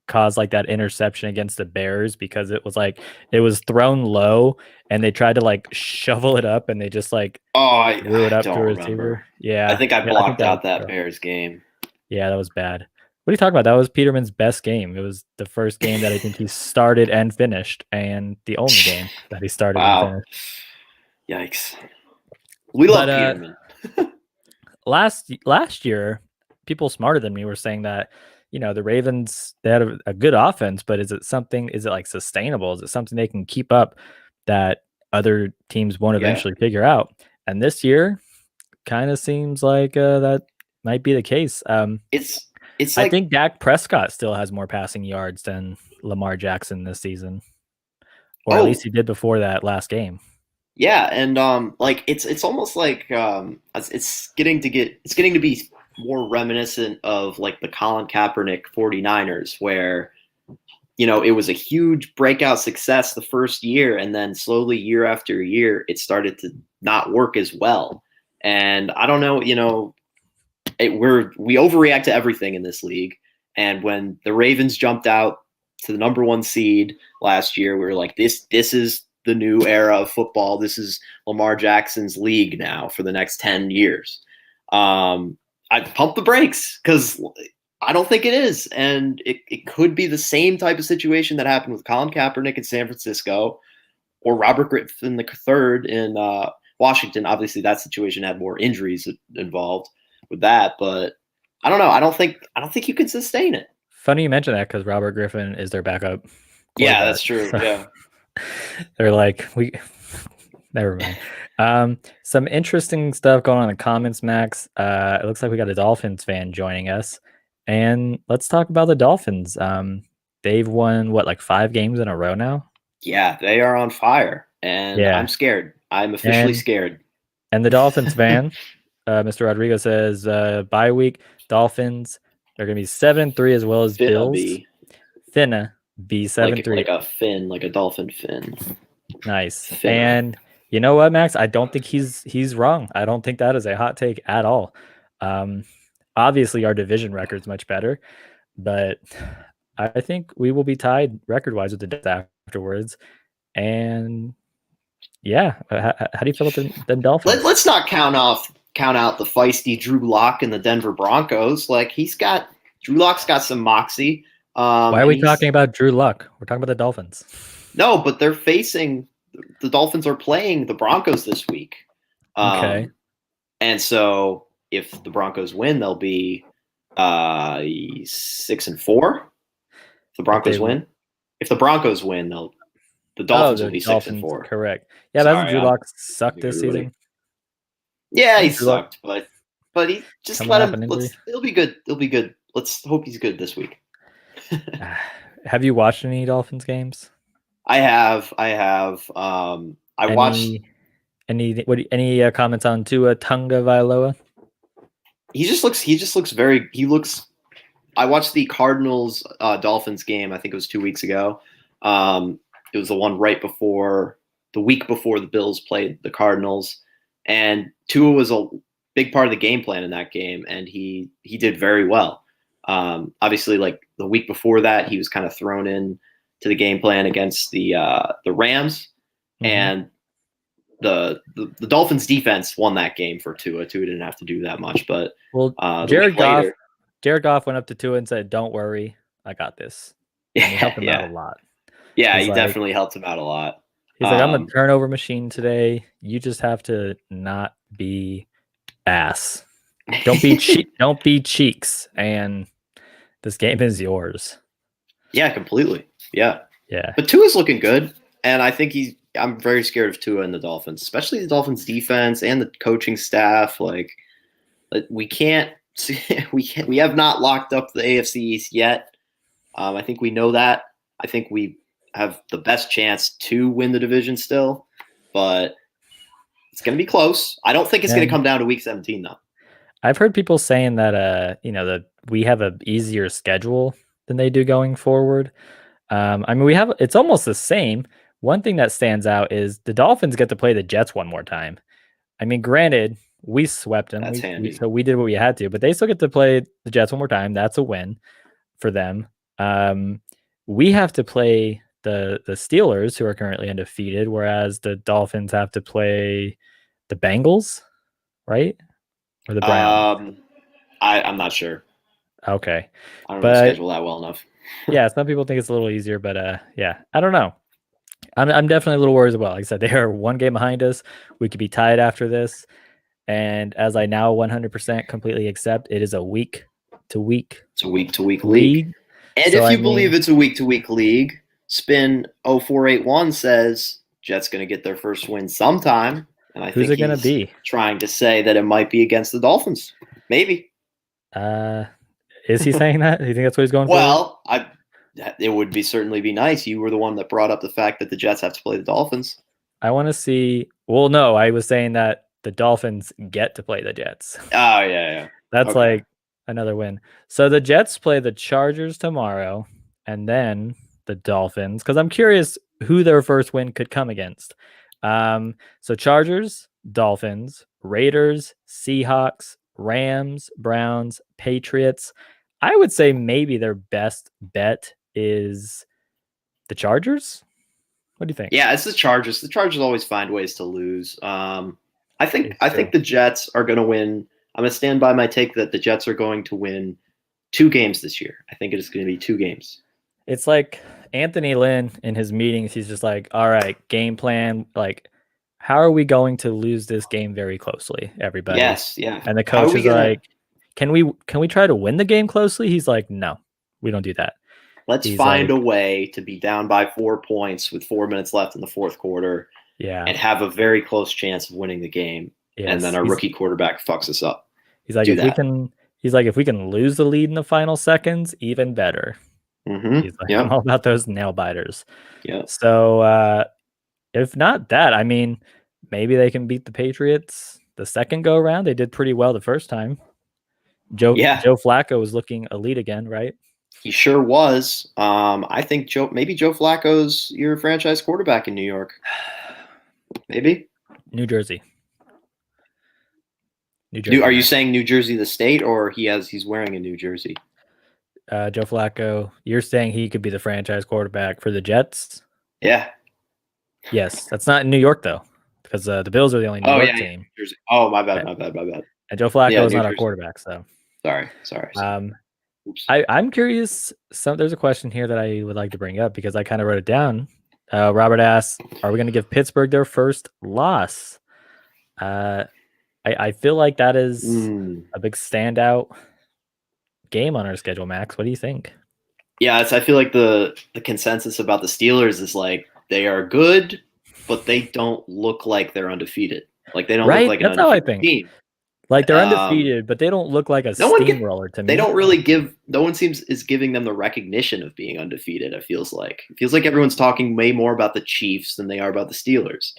caused like that interception against the Bears, because it was thrown low and they tried to like shovel it up and they just like threw it up to a receiver? Yeah, I think I blocked out that Bears game. Yeah, that was bad. What are you talking about? That was Peterman's best game. It was the first game that I think he started and finished, and the only game that he started and Wow. finished. Yikes. We love Peterman. Last year, people smarter than me were saying that, the Ravens, they had a good offense, but is it like sustainable? Is it something they can keep up that other teams won't eventually figure out? And this year kind of seems like that might be the case. It's I like, think Dak Prescott still has more passing yards than Lamar Jackson this season, or at least he did before that last game. Yeah, and like it's almost like it's getting to be more reminiscent of like the Colin Kaepernick 49ers, where it was a huge breakout success the first year, and then slowly year after year it started to not work as well. And I don't know, we overreact to everything in this league. And when the Ravens jumped out to the number 1 seed last year, we were like, this is the new era of football. This is Lamar Jackson's league now for the next 10 years. I pumped the brakes because I don't think it is. And it could be the same type of situation that happened with Colin Kaepernick in San Francisco or Robert Griffin III in Washington. Obviously, that situation had more injuries involved with that, but I don't know. I don't think you can sustain it. Funny you mention that because Robert Griffin is their backup. Yeah, that's true. Yeah. They're like, never mind. Some interesting stuff going on in the comments, Max. It looks like we got a Dolphins fan joining us, and let's talk about the Dolphins. They've won like 5 games in a row now. Yeah, they are on fire, and I'm scared. I'm officially scared. And the Dolphins fan, Mr. Rodrigo says, bye week Dolphins. They're gonna be 7-3 as well as Bills. Finna be 7-3, like a fin, like a dolphin fin. Nice. Finna. And you know what, Max? I don't think he's wrong. I don't think that is a hot take at all. Obviously, our division record's much better, but I think we will be tied record-wise with the Jets afterwards. And yeah, how do you feel about the Dolphins? Let's not count out the feisty Drew Lock and the Denver Broncos. Like Drew Lock's got some moxie. Why are we talking about Drew Luck? We're talking about the Dolphins. No, but the Dolphins are playing the Broncos this week. Okay. And so if the Broncos win, they'll be 6-4. If the Broncos win. If the Broncos win, the Dolphins will be 6-4. Correct. Yeah, doesn't Drew Lock suck this season? Yeah, he sucked, but he just let him. It'll be good. It'll be good. Let's hope he's good this week. Have you watched any Dolphins games? I have. Watched. Any comments on Tua Tagovailoa? He just looks very. I watched the Cardinals Dolphins game. I think it was 2 weeks ago. It was the one the week before the Bills played the Cardinals, and Tua was a big part of the game plan in that game, and he did very well. Obviously, like the week before that, he was kind of thrown in to the game plan against the Rams, and the Dolphins defense won that game for Tua. Tua didn't have to do that much, but Jared Goff went up to Tua and said, "Don't worry, I got this." And he helped him out a lot. Yeah, he definitely helped him out a lot. He's like, "I'm a turnover machine today. You just have to not be ass. Don't be cheeks, and this game is yours." Yeah, completely. Yeah. Yeah. But Tua's looking good, and I think I'm very scared of Tua and the Dolphins, especially the Dolphins defense and the coaching staff. Like we have not locked up the AFC East yet. I think we know that. I think we have the best chance to win the division still, but it's going to be close. I don't think it's going to come down to week 17 though. I've heard people saying that that we have an easier schedule than they do going forward. I mean, it's almost the same. One thing that stands out is the Dolphins get to play the Jets one more time. I mean, granted, we swept them. That's handy. So we did what we had to, but they still get to play the Jets one more time. That's a win for them. We have to play the Steelers, who are currently undefeated, whereas the Dolphins have to play the Bengals, right? Or the Browns? I'm not sure. Okay. I don't know the schedule that well enough. Yeah, some people think it's a little easier, but yeah, I don't know. I'm definitely a little worried as well. Like I said, they are one game behind us. We could be tied after this. And as I now 100% completely accept, it is a week to week. It's a week to week league. And so, if you believe it's a week to week league, spin 0481 says Jets going to get their first win sometime. And I who's think it going to be? Trying to say that it might be against the Dolphins. Maybe. Is he saying that? Do you think that's what he's going for? Well, it would certainly be nice. You were the one that brought up the fact that the Jets have to play the Dolphins. I want to see. Well, no, I was saying that the Dolphins get to play the Jets. Oh, yeah. That's like another win. So the Jets play the Chargers tomorrow and then the Dolphins, because I'm curious who their first win could come against. So Chargers, Dolphins, Raiders, Seahawks, Rams, Browns, Patriots. I would say maybe their best bet is the Chargers. What do you think? Yeah, it's the Chargers. The Chargers always find ways to lose. I think the Jets are going to win. I'm going to stand by my take that the Jets are going to win 2 games this year. I think it is going to be 2 games. It's like Anthony Lynn in his meetings. He's just like, all right, game plan. Like, how are we going to lose this game very closely, everybody? Yes, yeah. And the coach is like, can we try to win the game closely? He's like, no, we don't do that. Let's find a way to be down by 4 points with 4 minutes left in the fourth quarter. Yeah. And have a very close chance of winning the game. Yes. And then our rookie quarterback fucks us up. He's like, if we can lose the lead in the final seconds, even better. Mm-hmm. He's like, I'm all about those nail biters. Yeah. So if not that, I mean, maybe they can beat the Patriots the second go around. They did pretty well the first time. Joe Flacco was looking elite again, right? He sure was. I think Joe Flacco's your franchise quarterback in New York. Maybe New Jersey. Are you saying New Jersey the state, or he's wearing a New Jersey? Joe Flacco. You're saying he could be the franchise quarterback for the Jets? Yeah. Yes, that's not in New York though, because the Bills are the only New York team. Jersey. Oh, my bad. And Joe Flacco is not our quarterback, so sorry. I'm curious. There's a question here that I would like to bring up because I kind of wrote it down. Robert asks, are we going to give Pittsburgh their first loss? I feel like that is a big standout game on our schedule, Max. What do you think? Yeah, I feel like the consensus about the Steelers is like they are good, but they don't look like they're undefeated. Like they don't look like an undefeated team. Like they're undefeated, but they don't look like a steamroller to me. They don't really no one is giving them the recognition of being undefeated. It feels like everyone's talking way more about the Chiefs than they are about the Steelers.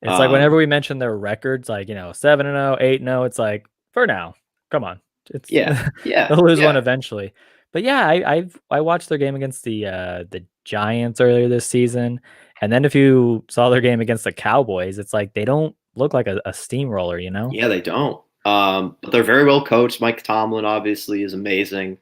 It's like whenever we mention their records, like 7-0, 8-0, it's like for now, come on, it's they'll lose one eventually. But yeah, I watched their game against the Giants earlier this season, and then if you saw their game against the Cowboys, it's like they don't look like a steamroller, Yeah, they don't. But they're very well coached. Mike Tomlin obviously is amazing.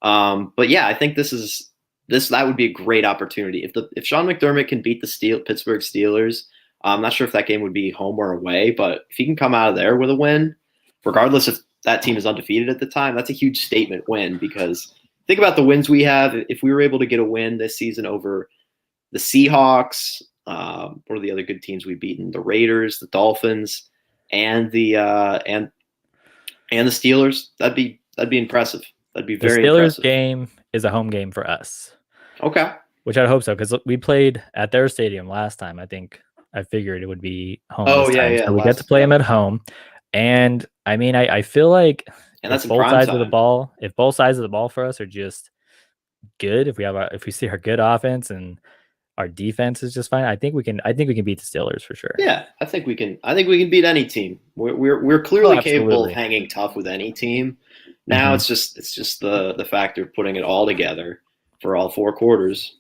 But yeah, I think that would be a great opportunity if Sean McDermott can beat the Pittsburgh Steelers. I'm not sure if that game would be home or away, but if he can come out of there with a win, regardless if that team is undefeated at the time, that's a huge statement win because think about the wins we have. If we were able to get a win this season over the Seahawks, what are the other good teams we've beaten? The Raiders, the Dolphins, and the Steelers, that'd be impressive. That'd be very impressive. The Steelers game is a home game for us. Okay. Which I hope so, because we played at their stadium last time. I figured it would be home. Oh, yeah. So we get to play them at home. And I mean, I feel like that's both sides of the ball, if both sides of the ball for us are just good, if we see our good offense and our defense is just fine, I think we can beat the Steelers for sure. Yeah, I think we can beat any team. We're clearly capable of hanging tough with any team. Now it's just the factor of putting it all together for all 4 quarters.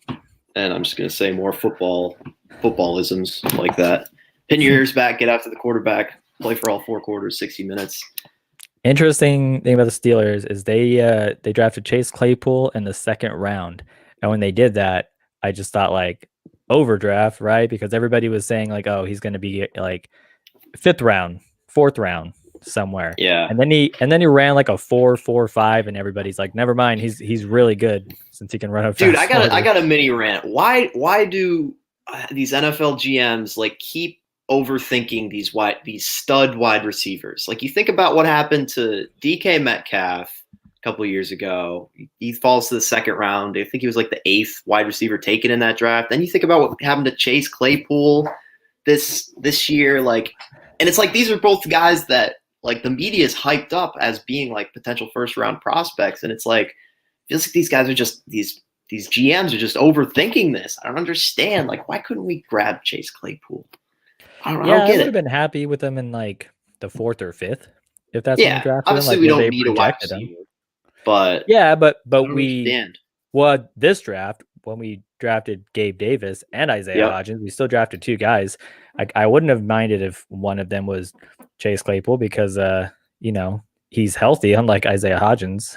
And I'm just gonna say more footballisms like that. Pin your ears back, get after the quarterback, play for all 4 quarters, 60 minutes. Interesting thing about the Steelers is they drafted Chase Claypool in the 2nd round. And when they did that, I just thought like overdraft, right? Because everybody was saying like, oh, he's going to be like 5th round, 4th round. somewhere. Yeah. And then he ran like a 4.45, and everybody's like, never mind, he's really good since he can run a fast. Dude, I got a mini rant. Why do these NFL GMs like keep overthinking these stud wide receivers? Like, you think about what happened to DK Metcalf a couple of years ago. He falls to the second round. I think he was like the 8th wide receiver taken in that draft. Then you think about what happened to Chase Claypool this year, like, and it's like these are both guys that like the media is hyped up as being like potential first round prospects, and it's like feels like these guys are just these GMs are just overthinking this. I don't understand. Like, why couldn't we grab Chase Claypool? I don't get it. I would have been happy with them in like the 4th or 5th if that's when we drafted obviously him. Like, we don't need a wide receiver, but this draft, when we drafted Gabe Davis and Isaiah Hodgins, we still drafted 2 guys. I wouldn't have minded if one of them was Chase Claypool because he's healthy, unlike Isaiah Hodgins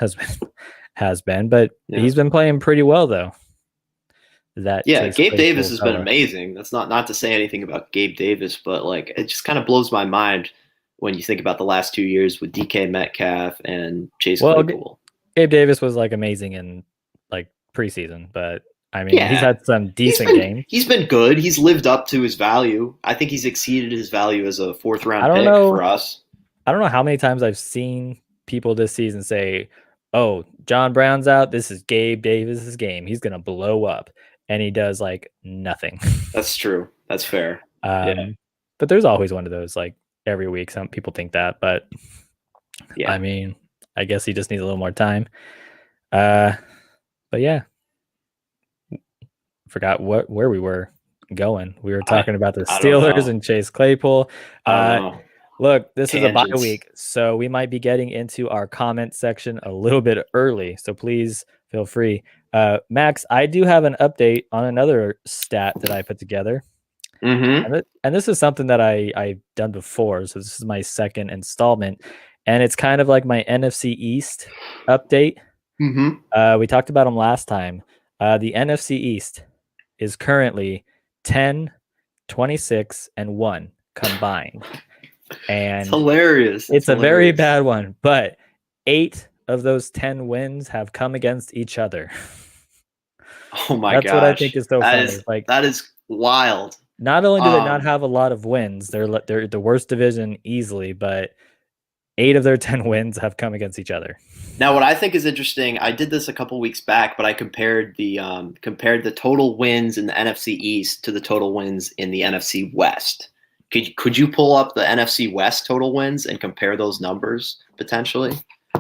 has been, but he's been playing pretty well though. Gabe Davis has been amazing. That's not to say anything about Gabe Davis, but like it just kind of blows my mind when you think about the last 2 years with DK Metcalf and Chase Claypool. Gabe Davis was like amazing in like preseason, but I mean, he's had some decent games. He's been good. He's lived up to his value. I think he's exceeded his value as a 4th round pick for us. I don't know how many times I've seen people this season say, "Oh, John Brown's out. This is Gabe Davis's game. He's gonna blow up," and he does like nothing. That's true. That's fair. But there's always one of those like every week. Some people think that, but I mean, I guess he just needs a little more time. But yeah. Forgot where we were going. We were talking about the Steelers and Chase Claypool. Look, this is a bye week, so we might be getting into our comment section a little bit early. So please feel free. Max, I do have an update on another stat that I put together. And this is something that I've done before. So this is my second installment, and it's kind of like my NFC East update. We talked about them last time. The NFC East is currently 10, 26, and 1 combined. And it's hilarious. It's a very bad one, but 8 of those 10 wins have come against each other. Oh my gosh. That's what I think is so funny. That is wild. Not only do they not have a lot of wins, they're the worst division easily, but 8 of their 10 wins have come against each other. Now, what I think is interesting, I did this a couple weeks back, but I compared the total wins in the NFC East to the total wins in the NFC West. Could you pull up the NFC West total wins and compare those numbers potentially?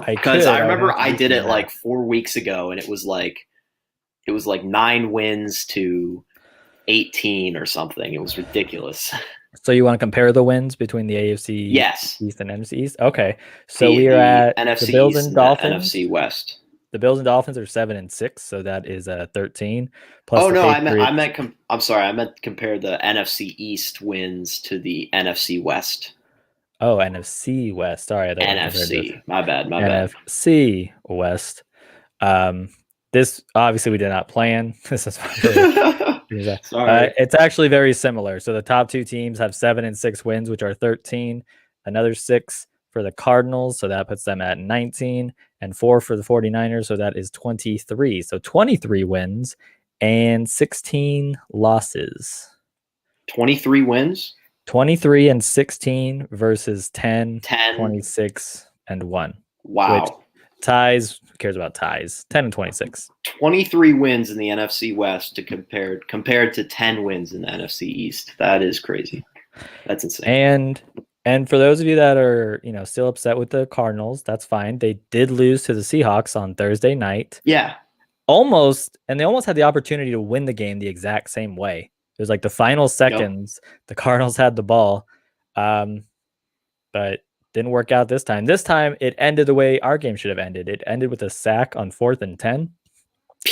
Because I remember I did it like 4 weeks ago, and it was like 9 wins to 18 or something. It was ridiculous. So you want to compare the wins between the AFC East and NFC East? Okay. So we are at NFC the Bills East and Dolphins. NFC West. The Bills and Dolphins are 7-6, so that is 13. Plus I meant compare the NFC East wins to the NFC West. Oh, NFC West. Sorry, NFC. My bad. NFC West. This obviously we did not plan. This is sorry. It's actually very similar. So the top 2 teams have 7-6 wins, which are 13. Another 6 for the Cardinals, so that puts them at 19, and 4 for the 49ers, so that is 23. So 23 wins and 16 losses. 23 wins? 23 and 16 versus 10, 26, and 1. Wow. Which ties, who cares about ties? 10 and 26. 23 wins in the NFC West compared to 10 wins in the NFC East. That is crazy. That's insane. And for those of you that are, still upset with the Cardinals, that's fine. They did lose to the Seahawks on Thursday night. Yeah. They almost had the opportunity to win the game the exact same way. It was like the final seconds, the Cardinals had the ball, but didn't work out this time. This time, it ended the way our game should have ended. It ended with a sack on 4th and 10.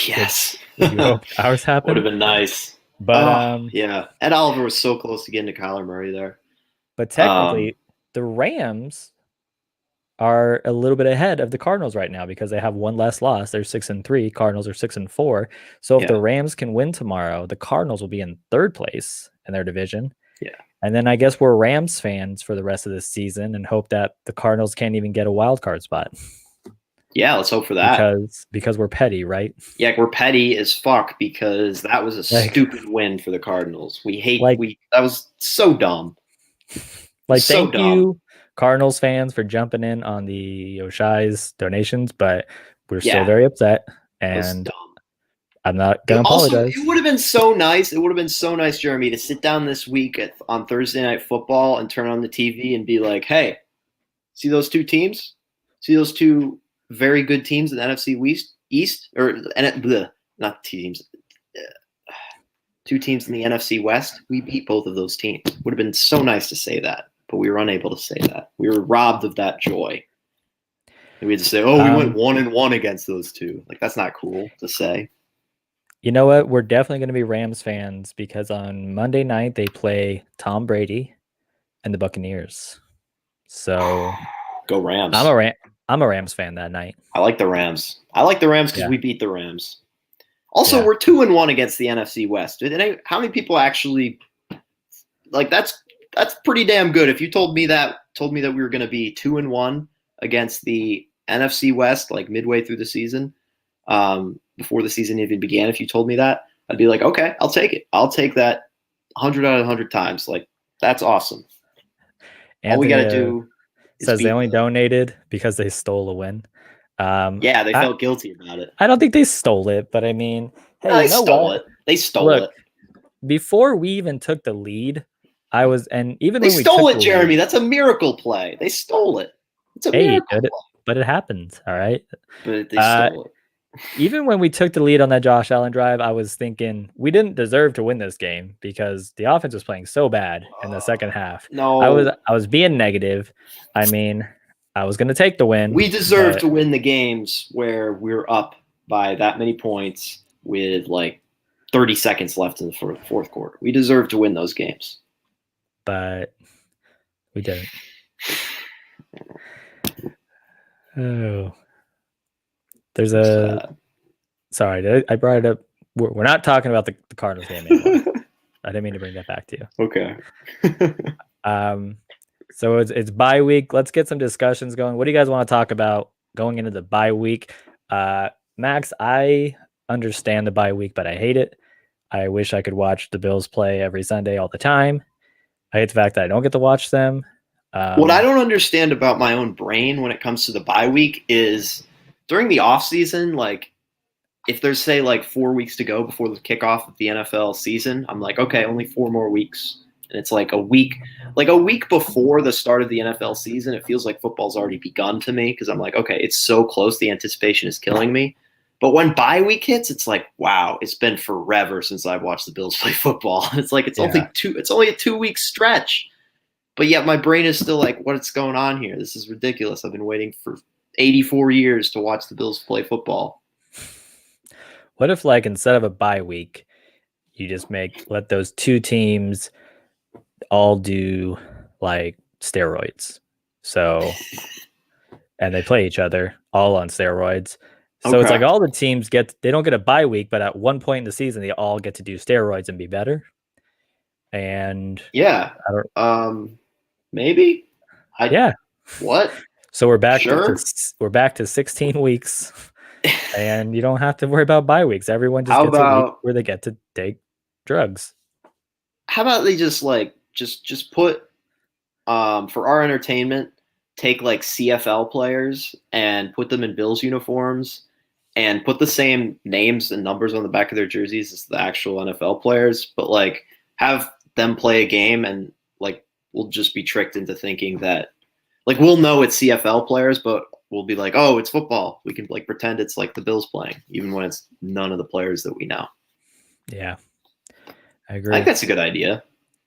Yes. Would you hope ours happened? Would have been nice. But yeah. Ed Oliver was so close to getting to Kyler Murray there. But technically, the Rams are a little bit ahead of the Cardinals right now because they have one less loss. They're 6-3. Cardinals are 6-4. So if the Rams can win tomorrow, the Cardinals will be in 3rd place in their division. Yeah. And then I guess we're Rams fans for the rest of this season and hope that the Cardinals can't even get a wild card spot. Yeah, let's hope for that. Because we're petty, right? Yeah, we're petty as fuck because that was a stupid win for the Cardinals. That was so dumb. Thank you, Cardinals fans, for jumping in on the Oshai's donations, but we're still very upset, and I'm not gonna apologize. It would have been so nice. It would have been so nice, Jeremy, to sit down this week on Thursday Night Football and turn on the TV and be like, "Hey, see those two teams? See those two very good teams in the NFC East, or not teams, two teams in the NFC West? We beat both of those teams." Would have been so nice to say that, but we were unable to say that. We were robbed of that joy. And we had to say, "Oh, we went 1-1 against those two." Like, that's not cool to say. You know what? We're definitely going to be Rams fans because on Monday night they play Tom Brady and the Buccaneers. So go Rams. I'm a Rams fan that night. I like the Rams. I like the Rams because we beat the Rams. Also, we're 2-1 against the NFC West. How many people actually like that's pretty damn good. If you told me that we were going to be 2-1 against the NFC West like midway through the season, before the season even began, if you told me that, I'd be like, okay, I'll take it. I'll take that 100 out of 100 times. Like, that's awesome. All we got to do says they only donated because they stole a win. They felt guilty about it. I don't think they stole it, but I mean, hey, they stole it. They stole it. Before we even took the lead, they stole it, Jeremy. That's a miracle play. They stole it. It's a miracle play. But it happened, all right? But they stole it. Even when we took the lead on that Josh Allen drive, I was thinking we didn't deserve to win this game because the offense was playing so bad in the second half. No, I was being negative. I mean, I was going to take the win. We deserve to win the games where we're up by that many points with like 30 seconds left in the fourth quarter. We deserve to win those games. But we didn't. Oh. There's sorry, I brought it up. We're not talking about the Cardinals game anymore. I didn't mean to bring that back to you. Okay. So it's bye week. Let's get some discussions going. What do you guys want to talk about going into the bye week? Max, I understand the bye week, but I hate it. I wish I could watch the Bills play every Sunday all the time. I hate the fact that I don't get to watch them. What I don't understand about my own brain when it comes to the bye week is during the off season, like if there's say like 4 weeks to go before the kickoff of the NFL season, I'm like, okay, only 4 more weeks. And it's like a week before the start of the NFL season. It feels like football's already begun to me because I'm like, okay, it's so close. The anticipation is killing me. But when bye week hits, it's like, wow, it's been forever since I've watched the Bills play football. It's like it's only a 2-week stretch. But yet my brain is still like, what's going on here? This is ridiculous. I've been waiting for 84 years to watch the Bills play football. What if, like, instead of a bye week, you just let those two teams all do like steroids? So, and they play each other all on steroids. So It's like all the teams they don't get a bye week, but at one point in the season, they all get to do steroids and be better. And maybe. What? So we're back. We're back to 16 weeks, and you don't have to worry about bye weeks. Everyone just gets a week where they get to take drugs. How about they just put for our entertainment, take like CFL players and put them in Bills uniforms and put the same names and numbers on the back of their jerseys as the actual NFL players, but like have them play a game and like we'll just be tricked into thinking that like we'll know it's CFL players, but we'll be like, oh, it's football. We can like pretend it's like the Bills playing, even when it's none of the players that we know. Yeah, I agree. I think that's a good idea.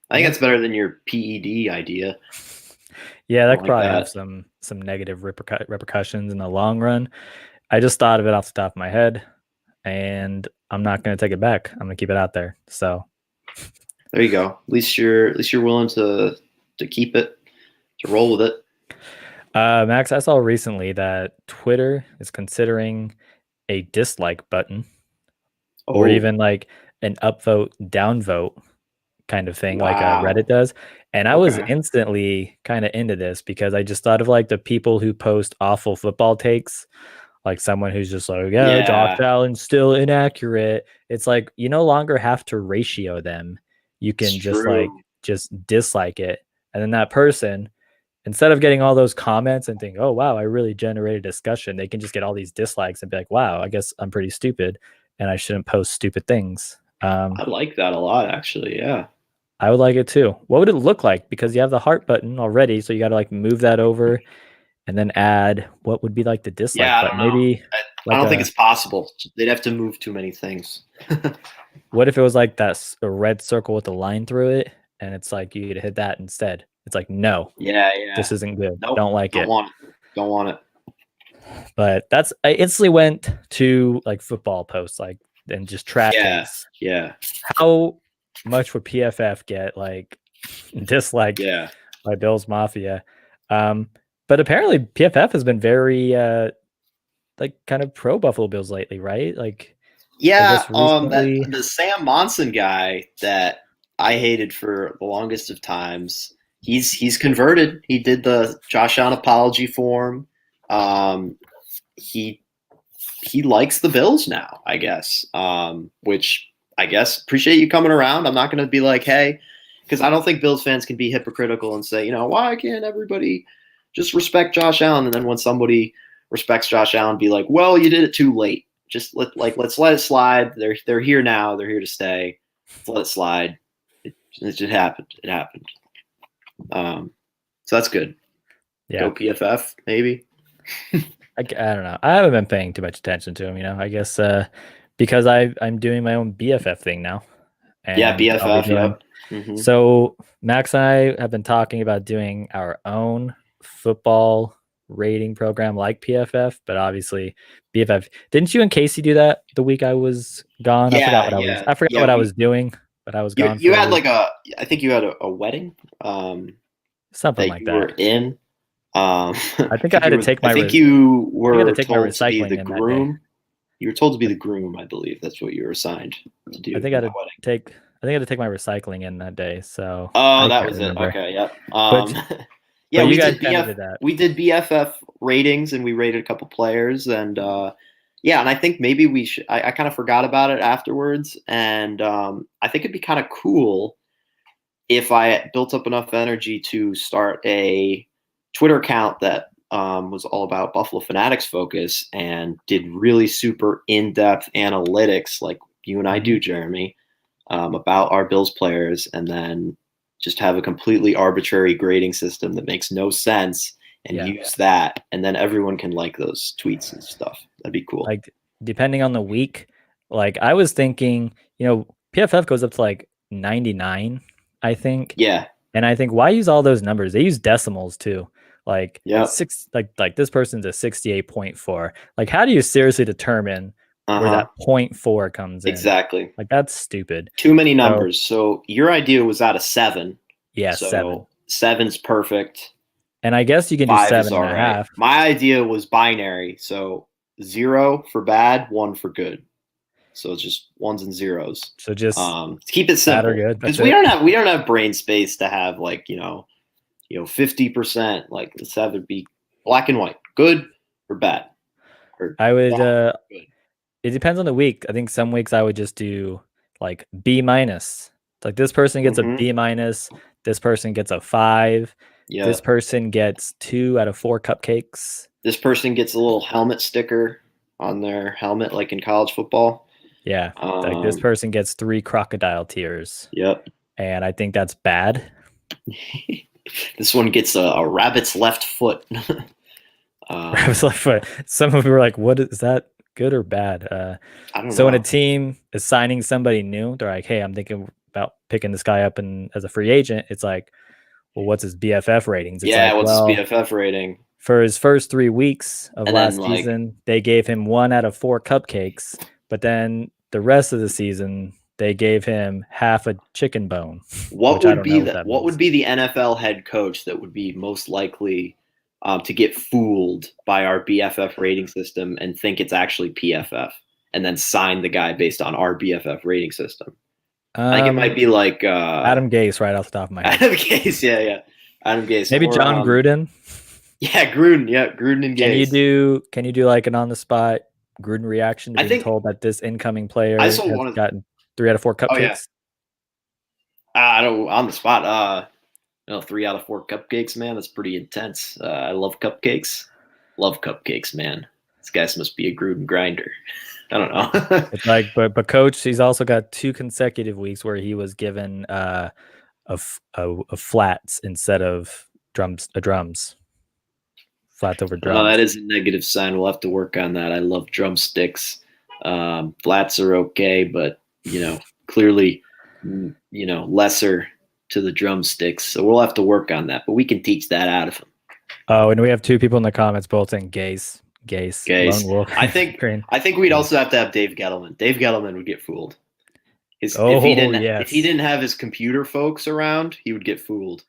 I think that's better than your PED idea. Yeah, that could probably have some negative repercussions in the long run. I just thought of it off the top of my head, and I'm not going to take it back. I'm going to keep it out there. So there you go. At least you're willing to keep it, to roll with it. Max, I saw recently that Twitter is considering a dislike button or even like an upvote, downvote kind of thing, like Wow. Reddit does. And I was Okay. instantly kind of into this because I just thought of like the people who post awful football takes, like someone who's just like, yeah, Josh Yeah. Allen's still inaccurate. It's like you no longer have to ratio them. You It's can just like true. just dislike it. And then that person, instead of getting all those comments and think, oh wow, I really generated discussion, they can just get all these dislikes and be like, wow, I guess I'm pretty stupid and I shouldn't post stupid things. I like that a lot, actually. Yeah. I would like it too. What would it look like? Because you have the heart button already, so you got to like move that over and then add what would be like the dislike Yeah, I button. don't know. Maybe I like don't think a it's possible. They'd have to move too many things. what if it was like that a red circle with a line through it, and it's like you could hit that instead. It's like no, Yeah, yeah. this isn't good. Nope. Don't like Don't it. want it. Don't want it. But I instantly went to like football posts, like and just trash takes. Yeah. How much would PFF get like disliked Yeah. by Bills Mafia? But apparently PFF has been very like kind of pro Buffalo Bills lately, right? Like Yeah, recently. the Sam Monson guy that I hated for the longest of times, he's converted. He did the Josh Allen apology form. He likes the Bills now, I guess. Which I guess appreciate you coming around. I'm not going to be like, hey, because I don't think Bills fans can be hypocritical and say, why can't everybody just respect Josh Allen? And then when somebody respects Josh Allen, be like, well, you did it too late. Just let's let it slide. They're here now. They're here to stay. Let's let it slide. It just happened. It happened. So that's good. Yeah. Go PFF, maybe. I don't know. I haven't been paying too much attention to him, I guess because I'm doing my own BFF thing now. And yeah, BFF. Yep. Mm-hmm. So Max and I have been talking about doing our own football rating program like PFF, but obviously BFF. Didn't you and Casey do that the week I was gone? Yeah, I forgot what I was doing, but I was gone. You had like I think you had a wedding, something like that. You were in. I think I had to take my. I think you were told to be the groom. You were told to be the groom, I believe. That's what you were assigned to do. I think I had to take my recycling in that day. So that was it. Okay, yep. Yeah, we did that. We did BFF ratings and we rated a couple players and and I think maybe we should. I kind of forgot about it afterwards, and I think it'd be kind of cool if I built up enough energy to start a Twitter account that was all about Buffalo Fanatics focus and did really super in-depth analytics like you and I do, Jeremy, about our Bills players, and then just have a completely arbitrary grading system that makes no sense and use that. And then everyone can like those tweets and stuff. That'd be cool. Like depending on the week, like I was thinking, PFF goes up to like 99, I think. Yeah. And I think why use all those numbers? They use decimals too. Like like this person's a 68.4. Like how do you seriously determine where that 0.4 comes in? Exactly. Like that's stupid. Too many numbers. So your idea was out of 7. Yeah, so 7. 7's perfect. And I guess you can do 7.5. Right. My idea was binary. So 0 for bad, 1 for good. So it's just 1s and 0s. So just keep it simple. Because we don't have brain space to have like 50%. Like the 7 would be black and white, good or bad. I would. It depends on the week. I think some weeks I would just do like B-. Like this person gets a B-. This person gets a 5. Yeah. This person gets 2 out of 4 cupcakes. This person gets a little helmet sticker on their helmet, like in college football. Yeah. Like this person gets 3 crocodile tears. Yep. And I think that's bad. This one gets a rabbit's left foot. Rabbit's left foot. Some of them were like, what is that? Good or bad? I don't know. So when a team is signing somebody new, they're like, hey, I'm thinking about picking this guy up as a free agent. It's like, well, what's his BFF ratings? It's what's his BFF rating? For his first 3 weeks of last season, they gave him 1 out of 4 cupcakes. But then the rest of the season, they gave him half a chicken bone. What would be the NFL head coach that would be most likely to get fooled by our BFF rating system and think it's actually PFF, and then sign the guy based on our BFF rating system? I think it might be like Adam Gase right off the top of my head. Adam Gase, yeah. Adam Gase. Maybe John Gruden. Yeah, Gruden. Yeah, Gruden and Gase. Can you do like an on the spot Gruden reaction to being told that this incoming player has gotten 3 out of 4 cupcakes? Oh, yeah. I don't on the spot. 3 out of 4 cupcakes, man. That's pretty intense. I love cupcakes. Love cupcakes, man. This guy must be a Gruden grinder. I don't know. It's like, but coach, he's also got 2 consecutive weeks where he was given a flats instead of drums. Flats over drums. Well, that is a negative sign. We'll have to work on that. I love drumsticks. Flats are okay, but clearly, lesser to the drumsticks. So we'll have to work on that. But we can teach that out of him. Oh, and we have 2 people in the comments both saying Gase. Lone Wolf. I think we'd also have to have Dave Gettleman. Dave Gettleman would get fooled. If he didn't have his computer folks around, he would get fooled.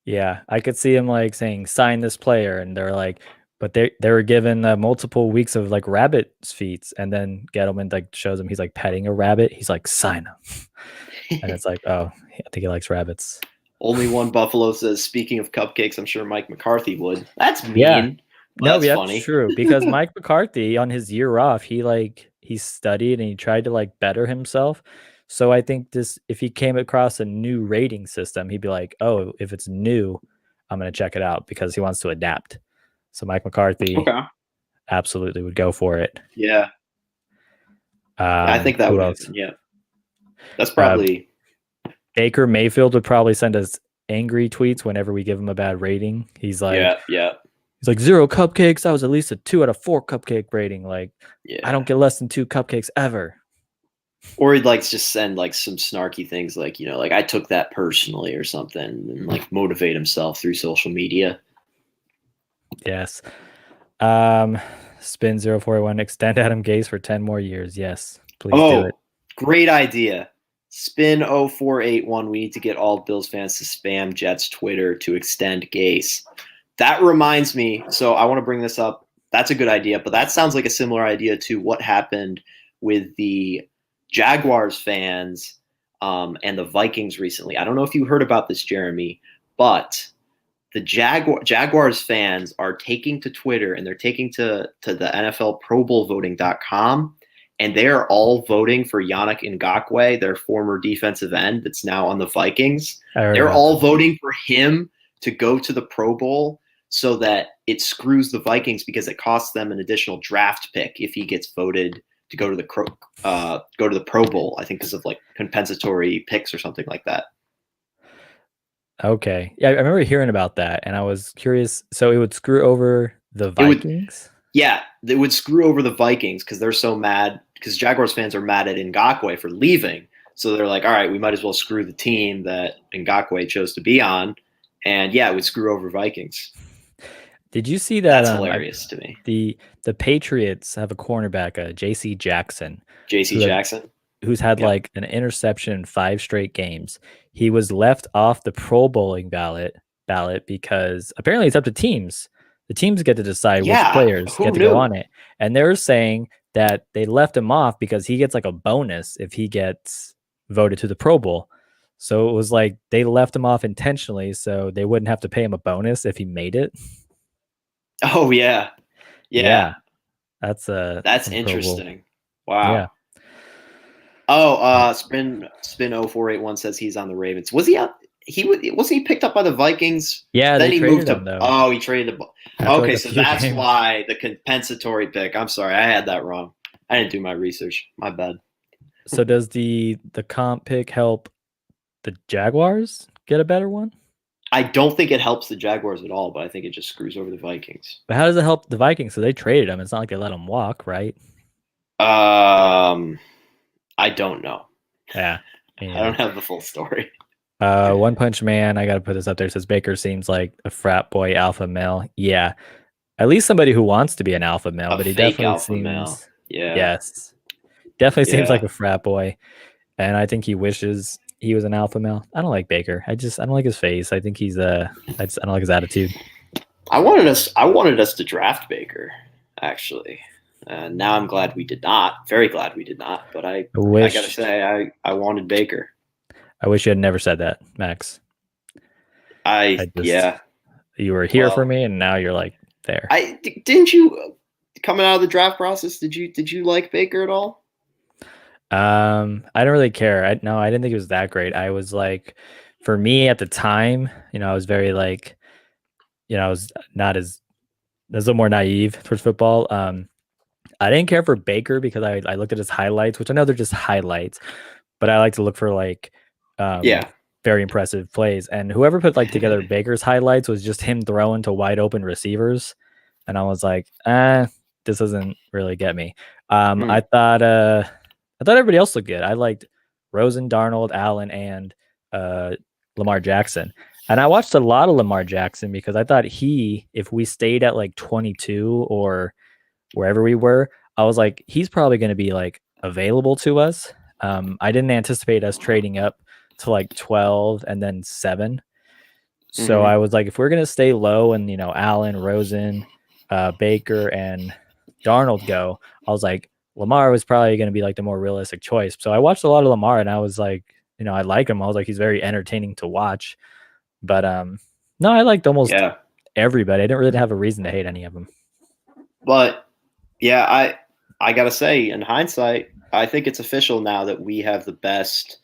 Yeah, I could see him like saying sign this player, and they're like, but they were given multiple weeks of like rabbit feet, and then Gettleman like shows him he's like petting a rabbit. He's like sign him, and it's like, oh, I think he likes rabbits. Only one Buffalo says, speaking of cupcakes, I'm sure Mike McCarthy would. That's mean. Yeah. That's funny. True, because Mike McCarthy on his year off, he studied and he tried to like better himself. So I think if he came across a new rating system, he'd be like, oh, if it's new, I'm going to check it out because he wants to adapt. So Mike McCarthy absolutely would go for it. Yeah. I think that would happen. Yeah. That's probably Baker Mayfield would probably send us angry tweets whenever we give him a bad rating. He's like, yeah. He's like 0 cupcakes. That was at least a 2 out of 4 cupcake rating. Like, I don't get less than 2 cupcakes ever. Or he'd like just send like some snarky things like, like I took that personally or something, and like motivate himself through social media. Yes. Spin 0481, extend Adam Gase for 10 more years. Yes. Please do it. Great idea. Spin 0481. We need to get all Bills fans to spam Jets Twitter to extend Gase. That reminds me. So I want to bring this up. That's a good idea, but that sounds like a similar idea to what happened with the Jaguars fans and the Vikings recently. I don't know if you heard about this, Jeremy, but the Jaguars fans are taking to Twitter and they're taking to the NFL Pro Bowl voting.com, and they're all voting for Yannick Ngakoue, their former defensive end that's now on the Vikings. They're all voting for him to go to the Pro Bowl so that it screws the Vikings because it costs them an additional draft pick if he gets voted to go to the Pro Bowl, I think because of like compensatory picks or something like that. Okay. Yeah, I remember hearing about that, and I was curious. So it would screw over the Vikings? It would screw over the Vikings because they're so mad, because Jaguars fans are mad at Ngakoue for leaving. So they're like, all right, we might as well screw the team that Ngakoue chose to be on. And yeah, it would screw over Vikings. Did you see that? That's hilarious to me. The Patriots have a cornerback, J.C. Jackson. Who's had like an interception in 5 straight games. He was left off the Pro Bowling ballot because apparently it's up to teams. The teams get to decide which players get to go on it. And they're saying that they left him off because he gets like a bonus if he gets voted to the Pro Bowl. So it was like they left him off intentionally so they wouldn't have to pay him a bonus if he made it. Oh yeah. That's interesting. Wow. Yeah. Oh, Spin 0481 says he's on the Ravens. Was he out? Wasn't he picked up by the Vikings? Yeah, then he moved him, to. Oh, he traded him. Okay, so that's why the compensatory pick. I'm sorry, I had that wrong. I didn't do my research. My bad. So does the comp pick help the Jaguars get a better one? I don't think it helps the Jaguars at all, but I think it just screws over the Vikings. But how does it help the Vikings? So they traded him. It's not like they let him walk, right? I don't know. Yeah. I don't have the full story. One Punch Man, I got to put this up there. It says Baker seems like a frat boy alpha male. Yeah. At least somebody who wants to be an alpha male, but he definitely seems male. Yeah. Yes. Definitely seems like a frat boy. And I think he wishes he was an alpha male. I don't like Baker. I don't like his face. I think he's I don't like his attitude. I wanted us to draft Baker, actually. And now I'm glad we did not. Very glad we did not. But I gotta say, I wanted Baker. I wish you had never said that, Max. You were here for me, and now you're like there. Didn't you coming out of the draft process? Did you like Baker at all? I don't really care. I didn't think it was that great. I was like, for me at the time, I was very like, I was not as a little more naive towards football. I didn't care for Baker because I looked at his highlights, which I know they're just highlights, but I like to look for like, very impressive plays. And whoever put like together Baker's highlights was just him throwing to wide open receivers, and I was like, this doesn't really get me. I thought everybody else looked good. I liked Rosen, Darnold, Allen, and Lamar Jackson. And I watched a lot of Lamar Jackson because I thought if we stayed at like 22 or wherever we were, I was like, he's probably going to be like available to us. I didn't anticipate us trading up to like 12 and then 7. So I was like, if we're going to stay low and, Allen, Rosen, Baker, and Darnold go, I was like, Lamar was probably going to be like the more realistic choice. So I watched a lot of Lamar and I was like, I like him. I was like, he's very entertaining to watch. But no, I liked almost everybody. I didn't really have a reason to hate any of them. But yeah, I gotta say, in hindsight, I think it's official now that we have the best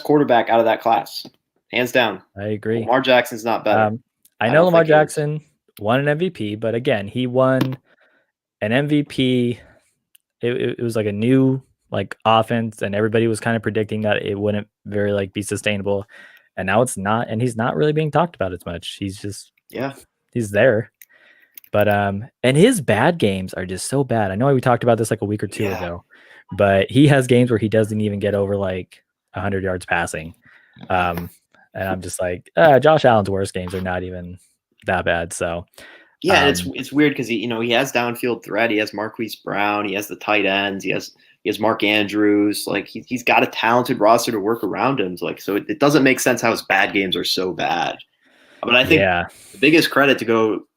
quarterback out of that class, hands down. I agree. Lamar Jackson's not better. I know Lamar Jackson won an MVP, but again, he won an MVP. It was like a new like offense, and everybody was kind of predicting that it wouldn't very like be sustainable, and now it's not, and he's not really being talked about as much. He's just he's there. But and his bad games are just so bad. I know we talked about this like a week or two ago, but he has games where he doesn't even get over like 100 yards passing. And I'm just like, Josh Allen's worst games are not even that bad. So yeah, it's weird because he has downfield threat. He has Marquise Brown. He has the tight ends. He has Mark Andrews. Like he's got a talented roster to work around him. So it doesn't make sense how his bad games are so bad. But I think the biggest credit to go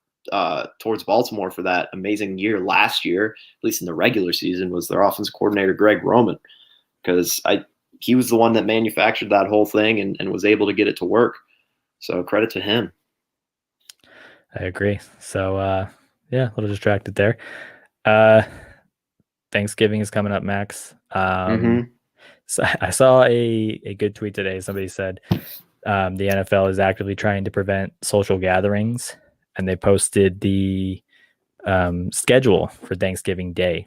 towards Baltimore for that amazing year last year, at least in the regular season, was their offensive coordinator Greg Roman, because he was the one that manufactured that whole thing and was able to get it to work. So credit to him. I agree. So a little distracted there. Thanksgiving is coming up, Max. So I saw a good tweet today. Somebody said the NFL is actively trying to prevent social gatherings, and they posted the schedule for Thanksgiving Day.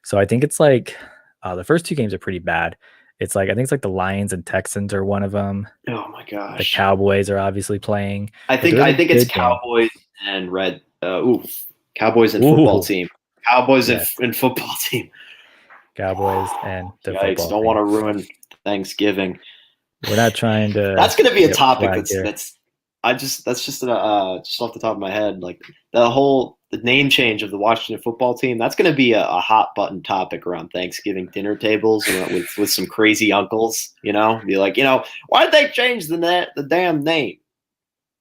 So I think it's like the first 2 games are pretty bad. I think it's like the Lions and Texans are one of them. Oh my gosh! The Cowboys are obviously playing. I think it's Cowboys and Cowboys and football team. Cowboys and football team. Cowboys and the football team. Don't want to ruin Thanksgiving. We're not trying to. That's going to be a topic that's just off the top of my head, like the name change of the Washington football team. That's going to be a hot button topic around Thanksgiving dinner tables, with some crazy uncles. Be like, why did they change the damn name?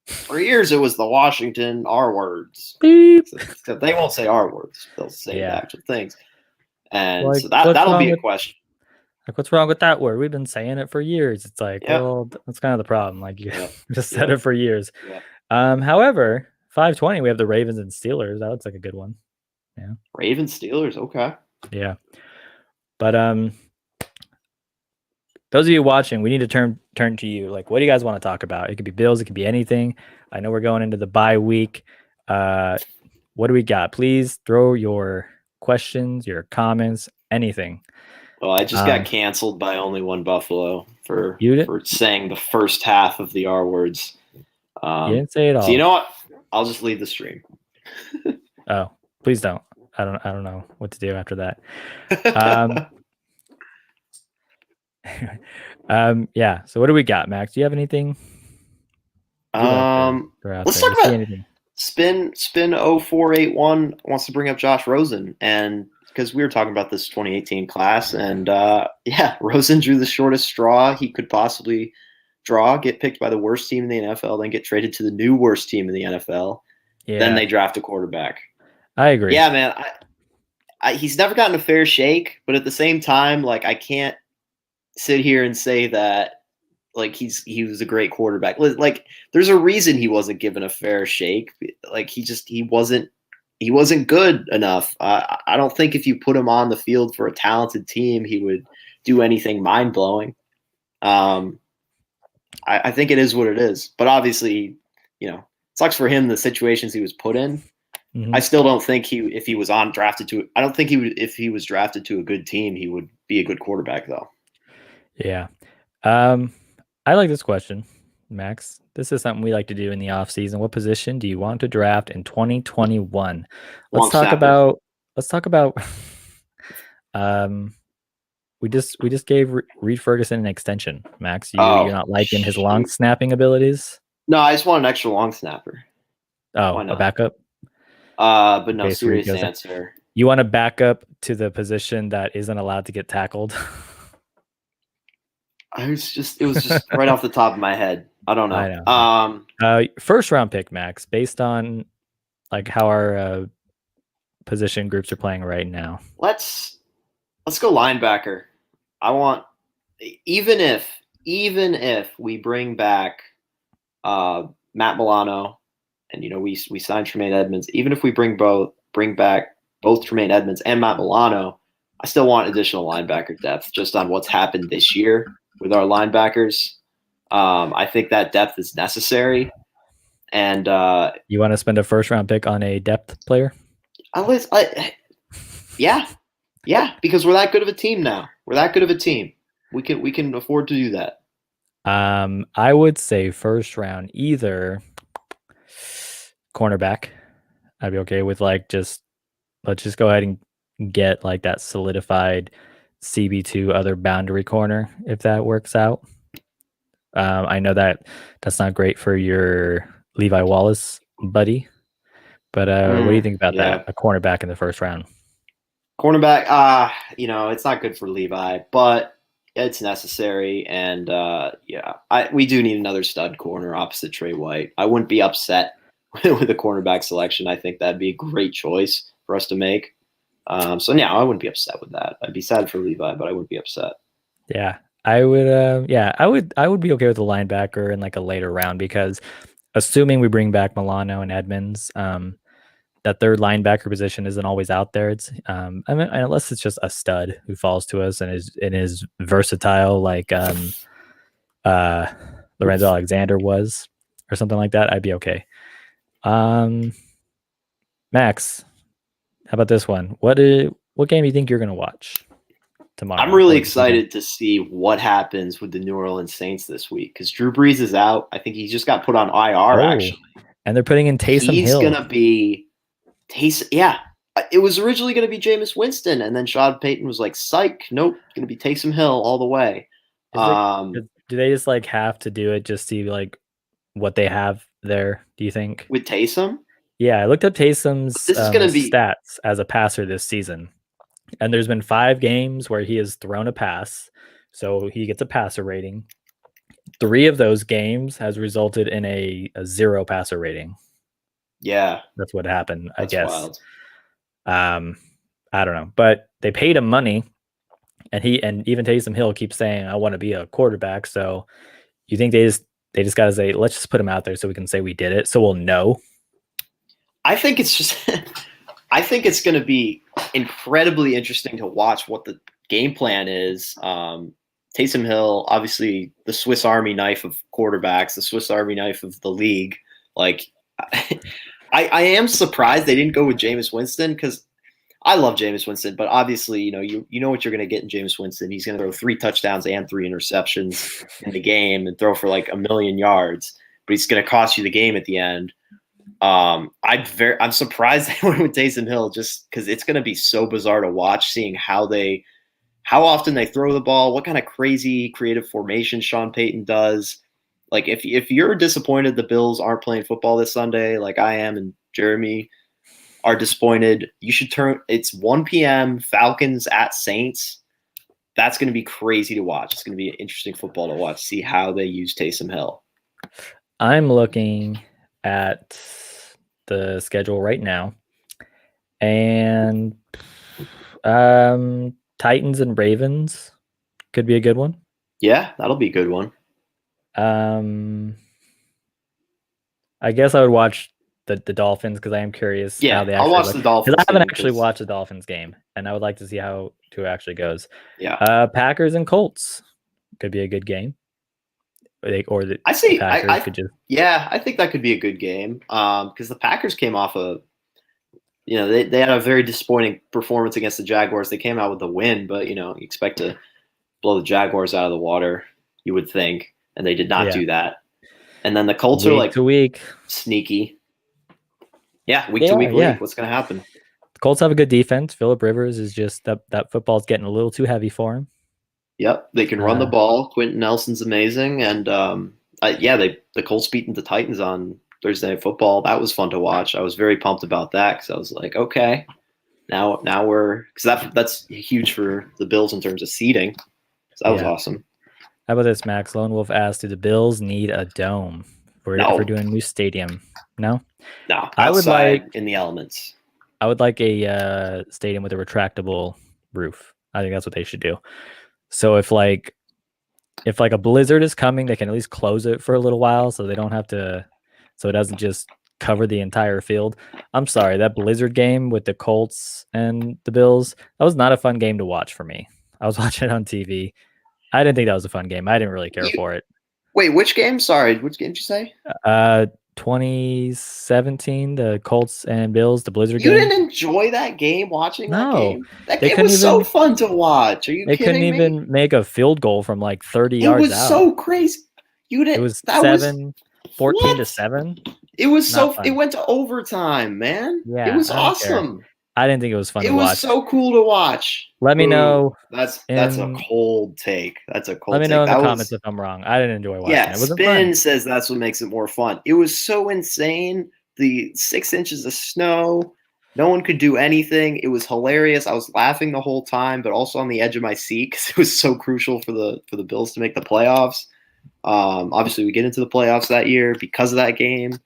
For years it was the Washington R words. So they won't say R words; they'll say the actual things. And so that'll be a question. Like, what's wrong with that word? We've been saying it for years. It's like, well, that's kind of the problem. Like, you just said it for years. Yeah. However, 5:20, we have the Ravens and Steelers. That looks like a good one. Yeah. Ravens, Steelers. Okay. Yeah. But those of you watching, we need to turn to you. Like, what do you guys want to talk about? It could be Bills. It could be anything. I know we're going into the bye week. What do we got? Please throw your questions, your comments, anything. Well, I just got canceled by Only One Buffalo for saying the first half of the R words. You didn't say it all. So you know what? I'll just leave the stream. Oh, please don't. I don't know what to do after that. Yeah. So what do we got, Max? Do you have anything? Let's talk about Spin 0481 wants to bring up Josh Rosen, and because we were talking about this 2018 class, and Rosen drew the shortest straw he could possibly draw, get picked by the worst team in the NFL, then get traded to the new worst team in the NFL. Yeah. Then they draft a quarterback. I agree. Yeah, man. he's never gotten a fair shake, but at the same time, like, I can't sit here and say that like he was a great quarterback. Like, there's a reason he wasn't given a fair shake. Like, he wasn't good enough. I don't think if you put him on the field for a talented team, he would do anything mind blowing. I think it is what it is. But obviously, you know, it sucks for him the situations he was put in. Mm-hmm. I still don't think if he was drafted to a good team, he would be a good quarterback though. Yeah. I like this question, Max. This is something we like to do in the off season. What position do you want to draft in 2021? Let's talk about we just gave Reed Ferguson an extension. Max, you're not liking his long snapping abilities? No, I just want an extra long snapper. Oh, a backup? But no, serious answer. You want a backup to the position that isn't allowed to get tackled? It was just right off the top of my head. I don't know. First round pick, Max, based on like how our position groups are playing right now. Let's go linebacker. I want even if we bring back Matt Milano, and we signed Tremaine Edmonds. Even if we bring back both Tremaine Edmonds and Matt Milano, I still want additional linebacker depth just on what's happened this year with our linebackers. I think that depth is necessary. And you want to spend a first round pick on a depth player? Yeah, because we're that good of a team now. We're that good of a team. We can afford to do that. I would say first round, either cornerback. I'd be okay with let's just go ahead and get like that solidified CB2 other boundary corner if that works out. I know that's not great for your Levi Wallace buddy, but what do you think about that? A cornerback in the first round. Cornerback, it's not good for Levi, but it's necessary. And we do need another stud corner opposite Trey White. I wouldn't be upset with a cornerback selection. I think that'd be a great choice for us to make. I wouldn't be upset with that. I'd be sad for Levi, but I wouldn't be upset. Yeah, I would. I would be okay with a linebacker in like a later round, because assuming we bring back Milano and Edmonds, that third linebacker position isn't always out there. It's unless it's just a stud who falls to us and is versatile, like Lorenzo Alexander was, or something like that, I'd be okay. Max, how about this one? What game do you think you're going to watch tomorrow? I'm really excited to see what happens with the New Orleans Saints this week, because Drew Brees is out. I think he just got put on IR, actually. And they're putting in Taysom Hill. He's going to be Taysom. Yeah. It was originally going to be Jameis Winston, and then Sean Payton was like, psych, nope, it's going to be Taysom Hill all the way. Do they just like have to do it just to like what they have there, do you think? With Taysom? Yeah, I looked up Taysom's stats as a passer this season, and there's been 5 games where he has thrown a pass, so he gets a passer rating. 3 of those games has resulted in a 0 passer rating. Yeah, that's what happened. I guess. Wild. I don't know, but they paid him money, and even Taysom Hill keeps saying, "I want to be a quarterback." So, you think they just got to say, "Let's just put him out there so we can say we did it, so we'll know." I think it's just I think it's going to be incredibly interesting to watch what the game plan is. Taysom Hill, obviously the Swiss Army knife of quarterbacks, the Swiss Army knife of the league. Like, I am surprised they didn't go with Jameis Winston, because I love Jameis Winston, but obviously, you know what you're going to get in Jameis Winston. He's going to throw 3 touchdowns and 3 interceptions in the game and throw for like 1,000,000 yards, but he's going to cost you the game at the end. I'm surprised they went with Taysom Hill, just because it's going to be so bizarre to watch, seeing how often they throw the ball, what kind of crazy creative formation Sean Payton does. Like, if you're disappointed the Bills aren't playing football this Sunday, like I am, and Jeremy are disappointed, you should it's 1 p.m. Falcons at Saints. That's going to be crazy to watch. It's going to be interesting football to watch, see how they use Taysom Hill. I'm looking at the schedule right now, and Titans and Ravens could be a good one. Yeah, that'll be a good one. I guess I would watch the Dolphins because I am curious how they actually I'll watch the Dolphins. I haven't actually watched the Dolphins game, and I would like to see how it actually goes. Yeah. Packers and Colts could be a good game. I think that could be a good game because the Packers came off they had a very disappointing performance against the Jaguars. They came out with the win, but you expect to blow the Jaguars out of the water, you would think, and they did not do that. And then the Colts are like week sneaky. Yeah, week to week. What's going to happen? The Colts have a good defense. Phillip Rivers is just that football's getting a little too heavy for him. Yep, they can run the ball. Quentin Nelson's amazing, and the Colts beating the Titans on Thursday Night Football. That was fun to watch. I was very pumped about that because I was like, okay, now we're because that's huge for the Bills in terms of seeding. So that was awesome. How about this, Max? Lone Wolf asked, do the Bills need a dome for doing a new stadium? No? No. I would like in the elements. I would like a stadium with a retractable roof. I think that's what they should do. So if a blizzard is coming, they can at least close it for a little while so they don't have to, so it doesn't just cover the entire field. I'm sorry, that blizzard game with the Colts and the Bills, that was not a fun game to watch for me. I was watching it on TV. I didn't think that was a fun game. I didn't really care for it. Wait, which game? Sorry, which game did you say? 2017, the Colts and Bills, the blizzard game. You didn't enjoy that game watching that game? That game was so fun to watch. Are you kidding me? They couldn't even make a field goal from like 30 yards out. It was so crazy. It was 14 to 7. It was it went to overtime, man. Yeah, it was awesome. I didn't think it was fun to watch. It was so cool to watch. Let me know. That's a cold take. That's a cold take. Let me know in the comments if I'm wrong. I didn't enjoy watching it. It wasn't Spin fun. says that's what makes it more fun. It was so insane. The 6 inches of snow. No one could do anything. It was hilarious. I was laughing the whole time, but also on the edge of my seat because it was so crucial for the Bills to make the playoffs. Obviously, we get into the playoffs that year because of that game.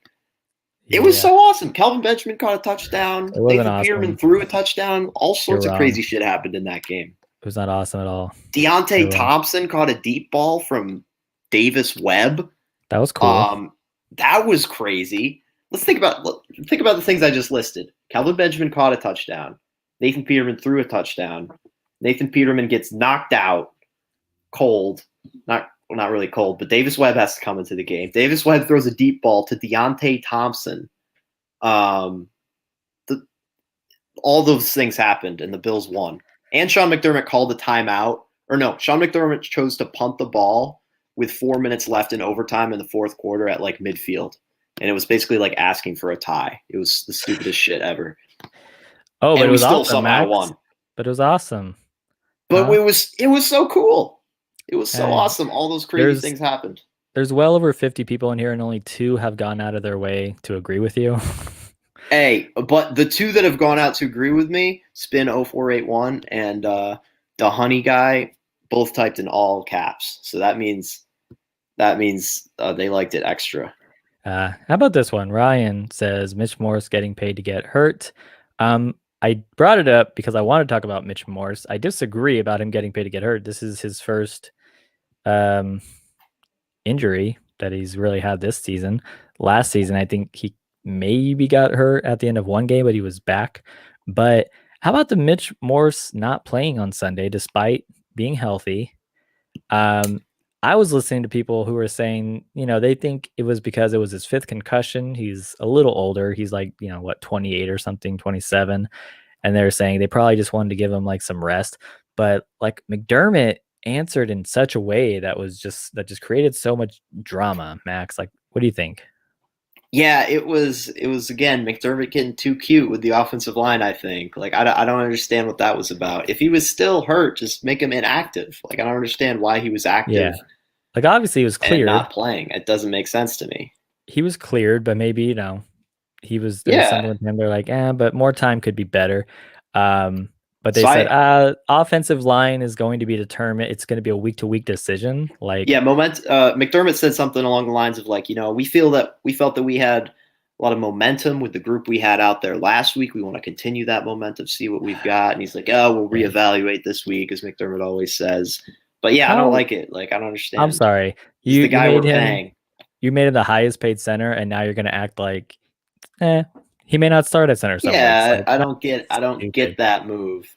It was so awesome. Calvin Benjamin caught a touchdown. Nathan Peterman threw a touchdown. All sorts of crazy shit happened in that game. It was not awesome at all. Deontay Thompson caught a deep ball from Davis Webb. That was cool. That was crazy. Let's think about the things I just listed. Calvin Benjamin caught a touchdown. Nathan Peterman threw a touchdown. Nathan Peterman gets knocked out cold. Not really cold, but Davis Webb has to come into the game. Davis Webb throws a deep ball to Deontay Thompson. All those things happened, and the Bills won. And Sean McDermott called a timeout. Or no, Sean McDermott chose to punt the ball with 4 minutes left in overtime in the fourth quarter at like midfield. And it was basically like asking for a tie. It was the stupidest shit ever. Oh, but it was still awesome, somehow won. But it was awesome. But it was so cool. It was so awesome. All those crazy things happened. There's well over 50 people in here, and only 2 have gone out of their way to agree with you. Hey, but the 2 that have gone out to agree with me, Spin 0481 and the Honey Guy, both typed in all caps. So that means they liked it extra. How about this one? Ryan says Mitch Morse getting paid to get hurt. I brought it up because I want to talk about Mitch Morse. I disagree about him getting paid to get hurt. This is his first injury that he's really had this season. Last season, I think he maybe got hurt at the end of one game, but he was back. But how about the Mitch Morse not playing on Sunday despite being healthy? I was listening to people who were saying, they think it was because it was his 5th concussion. He's a little older. He's like, 28 or something, 27. And they're saying they probably just wanted to give him like some rest. But like McDermott answered in such a way that just created so much drama. Max, like, what do you think? Yeah, it was again McDermott getting too cute with the offensive line. I think I don't understand what that was about. If he was still hurt, just make him inactive. I don't understand why he was active. Yeah, obviously he was cleared, not playing. It doesn't make sense to me. He was cleared, but maybe he was something with him. They're like, but more time could be better. But they said offensive line is going to be determined. It's going to be a week-to-week decision. McDermott said something along the lines of we felt that we had momentum with the group we had out there last week. We want to continue that momentum, see what we've got. And he's like, oh, we'll reevaluate this week, as McDermott always says. But yeah, I don't like it. Like, I don't understand. I'm sorry. He's the guy we're paying. You made him the highest paid center, and now you're going to act like, he may not start at center. Yeah, Like, I don't get that move.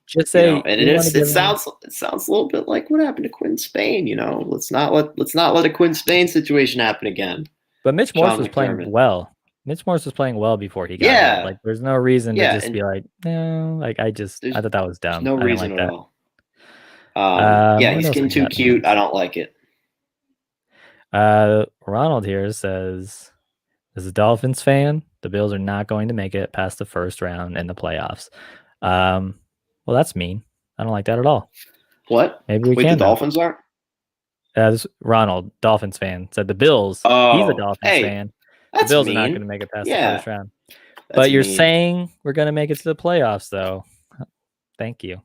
Just say, and it sounds a little bit like what happened to Quinn Spain. Let's not let a Quinn Spain situation happen again. But Mitch Morse was playing well. Mitch Morse was playing well before he got here. Like, there's no reason to just be like, no. Like, I thought that was dumb. No reason at all. He's getting too cute. I don't like it. Ronald here says, as a Dolphins fan, the Bills are not going to make it past the first round in the playoffs. Well, that's mean. I don't like that at all. What? Maybe we can. The Dolphins aren't? This Ronald, Dolphins fan, said the Bills. He's a Dolphins fan. The Bills are not going to make it past the first round. But you're saying we're going to make it to the playoffs, though. Thank you.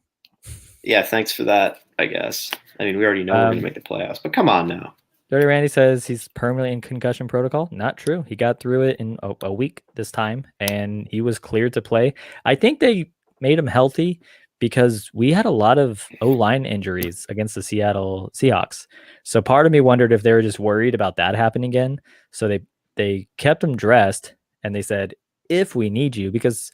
Yeah, thanks for that, I guess. I mean, we already know we're going to make the playoffs, but come on now. Dirty Randy says he's permanently in concussion protocol. Not true. He got through it in a week this time, and he was cleared to play. I think they made him healthy because we had a lot of O-line injuries against the Seattle Seahawks. So part of me wondered if they were just worried about that happening again. So they kept him dressed, and they said, if we need you, because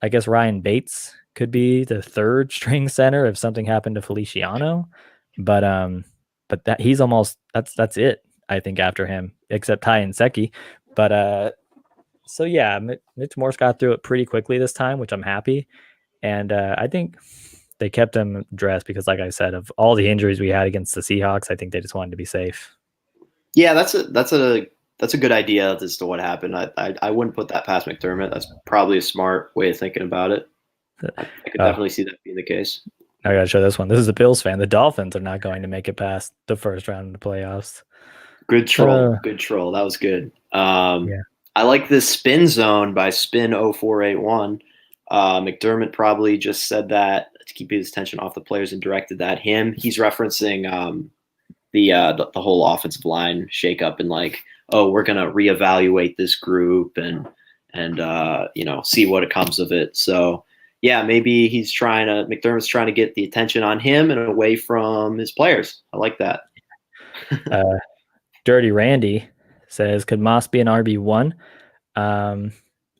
I guess Ryan Bates could be the third string center if something happened to Feliciano. But that he's almost that's it, I think, after him, except Ty and Secchi. But so yeah, Mitch Morse got through it pretty quickly this time, which I'm happy. And I think they kept him dressed because, like I said, of all the injuries we had against the Seahawks, I think they just wanted to be safe. Yeah, that's a good idea as to what happened. I wouldn't put that past McDermott. That's probably a smart way of thinking about it. I could definitely see that being the case. I gotta show this one. This is a Bills fan. The Dolphins are not going to make it past the first round of the playoffs. Good troll. Good troll. That was good. I like this spin zone by Spin0481. McDermott probably just said that to keep his attention off the players and directed that him. He's referencing the whole offensive line shakeup and like, oh, we're gonna reevaluate this group and see what comes of it. So yeah, maybe McDermott's trying to get the attention on him and away from his players. I like that. Dirty Randy says, could Moss be an RB1?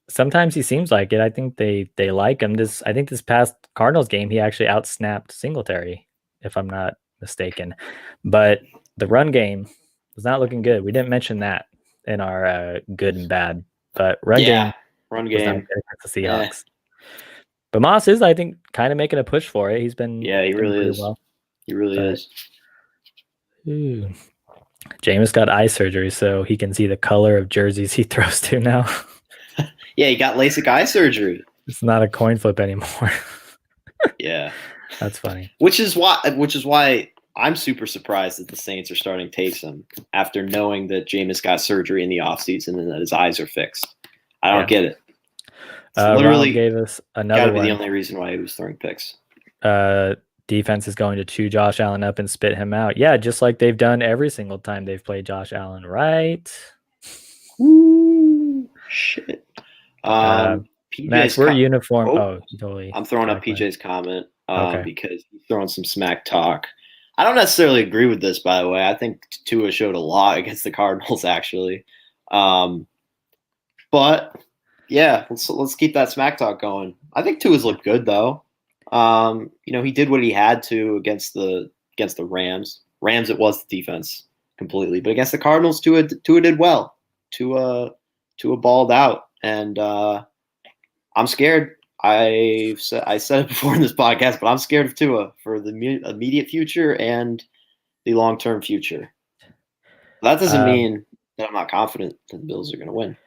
Sometimes he seems like it. I think they like him. I think this past Cardinals game, he actually outsnapped Singletary, if I'm not mistaken. But the run game was not looking good. We didn't mention that in our good and bad. But run game was not good against the Seahawks. But Moss is, I think, kind of making a push for it. He's been he really is. Well. He really is. Ooh. Jameis got eye surgery, so he can see the color of jerseys he throws to now. Yeah, he got LASIK eye surgery. It's not a coin flip anymore. Yeah. That's funny. Which is why I'm super surprised that the Saints are starting Taysom after knowing that Jameis got surgery in the offseason and that his eyes are fixed. I don't get it. Literally gave us another gotta be one. The only reason why he was throwing picks. Defense is going to chew Josh Allen up and spit him out. Yeah, just like they've done every single time they've played Josh Allen, right? Ooh, shit. Max, we're uniform. Oh, totally. I'm throwing up PJ's comment because he's throwing some smack talk. I don't necessarily agree with this, by the way. I think Tua showed a lot against the Cardinals, actually. But yeah, let's keep that smack talk going. I think Tua's looked good though. He did what he had to against the Rams. It was the defense completely, but against the Cardinals, Tua did well. Tua balled out, and I'm scared. I said it before in this podcast, but I'm scared of Tua for the immediate future and the long-term future. That doesn't mean that I'm not confident that the Bills are going to win.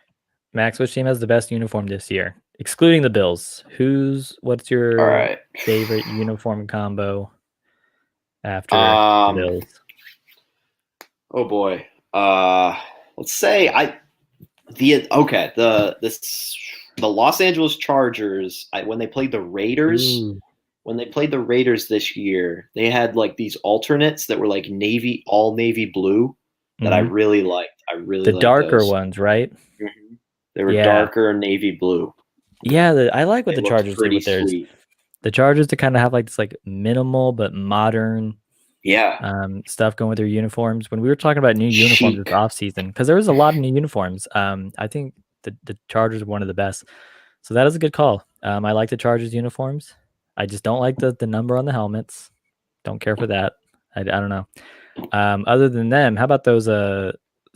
Max, which team has the best uniform this year, excluding the Bills? What's your favorite uniform combo after the Bills? Oh boy, let's say the Los Angeles Chargers, when they played the Raiders. When they played the Raiders this year, they had like these alternates that were like all navy blue that I really liked. The darker ones, right? Mm-hmm. They were darker navy blue. Yeah, I like what the Chargers did with theirs. Sweet. The Chargers to kind of have like this like minimal but modern stuff going with their uniforms. When we were talking about new uniforms this offseason, because there was a lot of new uniforms, I think the Chargers are one of the best. So that is a good call. I like the Chargers uniforms. I just don't like the number on the helmets. Don't care for that. I don't know. Other than them, how about those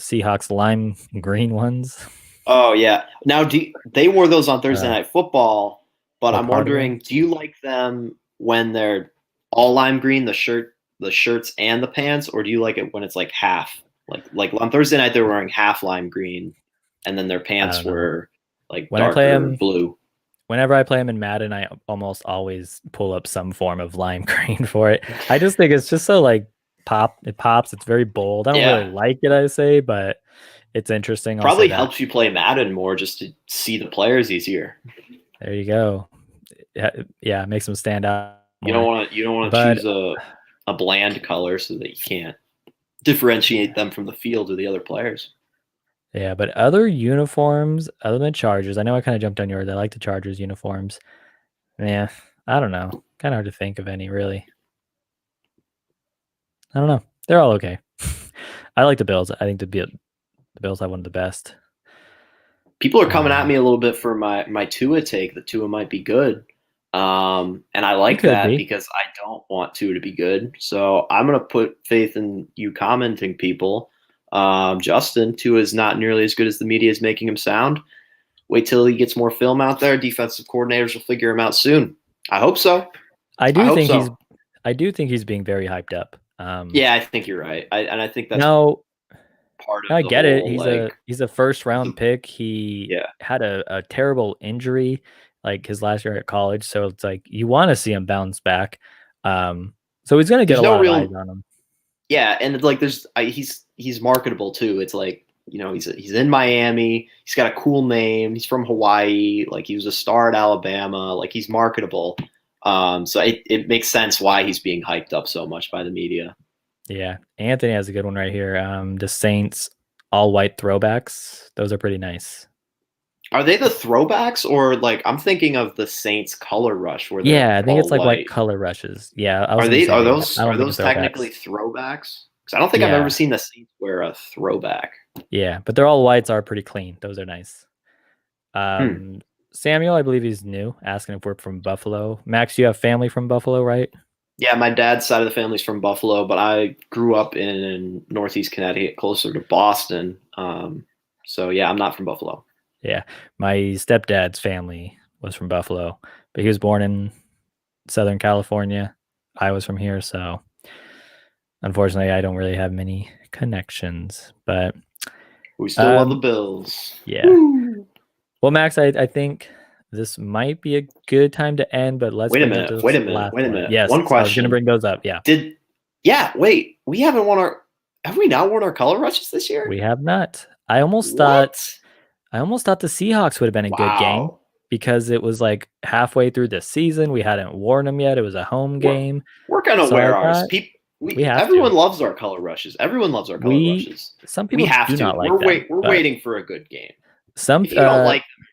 Seahawks lime green ones? Oh yeah. Now they wore those on Thursday Night Football, but I'm wondering, do you like them when they're all lime green, the shirts and the pants, or do you like it when it's like half? Like on Thursday night they were wearing half lime green, and then their pants were like darker blue. Whenever I play them in Madden, I almost always pull up some form of lime green for it. I just think it's just so like it pops. It's very bold. I don't really like it, I say, but it's interesting. Probably helps you play Madden more just to see the players easier. There you go. Yeah, it makes them stand out more. You don't want to choose a bland color so that you can't differentiate them from the field or the other players. Yeah, but other uniforms other than Chargers, I know I kind of jumped on yours. I like the Chargers uniforms. Yeah, I don't know. Kind of hard to think of any, really. I don't know. They're all okay. I like the Bills. I think the Bills have one of the best. People are coming at me a little bit for my Tua take. The Tua might be good. And I like that because I don't want Tua to be good. So I'm going to put faith in you commenting people. Justin, Tua is not nearly as good as the media is making him sound. Wait till he gets more film out there. Defensive coordinators will figure him out soon. I hope so. I do think he's being very hyped up. Yeah, I think you're right. I think that's part of I get it. He's a first round pick. He had a terrible injury like his last year at college. So it's like you want to see him bounce back. So he's going to get a lot of eyes on him. Yeah, and like he's marketable too. It's like, he's in Miami. He's got a cool name. He's from Hawaii. Like he was a star at Alabama. Like he's marketable. So it makes sense why he's being hyped up so much by the media. Yeah, Anthony has a good one right here. The Saints all white throwbacks. Those are pretty nice. Are they the throwbacks, or like I'm thinking of the Saints color rush? Where I think it's like white color rushes. Yeah, are those technically throwbacks? Because I don't think I've ever seen the Saints wear a throwback. Yeah, but they're all whites are pretty clean. Those are nice. Samuel, I believe he's new, asking if we're from Buffalo. Max, you have family from Buffalo, right? Yeah, my dad's side of the family's from Buffalo, but I grew up in Northeast Connecticut, closer to Boston. So yeah, I'm not from Buffalo. Yeah, my stepdad's family was from Buffalo, but he was born in Southern California. I was from here, so unfortunately, I don't really have many connections. But we still love the Bills. Yeah. Woo! Well, Max, I think this might be a good time to end, but let's wait a minute. Yes, one question. I was going to bring those up. Yeah. Wait, we haven't have we not worn our color rushes this year? We have not. I almost thought the Seahawks would have been a good game because it was like halfway through the season. We hadn't worn them yet. It was a home game. We're going to wear ours. Everyone loves our color rushes. Everyone loves our color rushes. Some people do not like them. We're waiting for a good game. If you don't like them.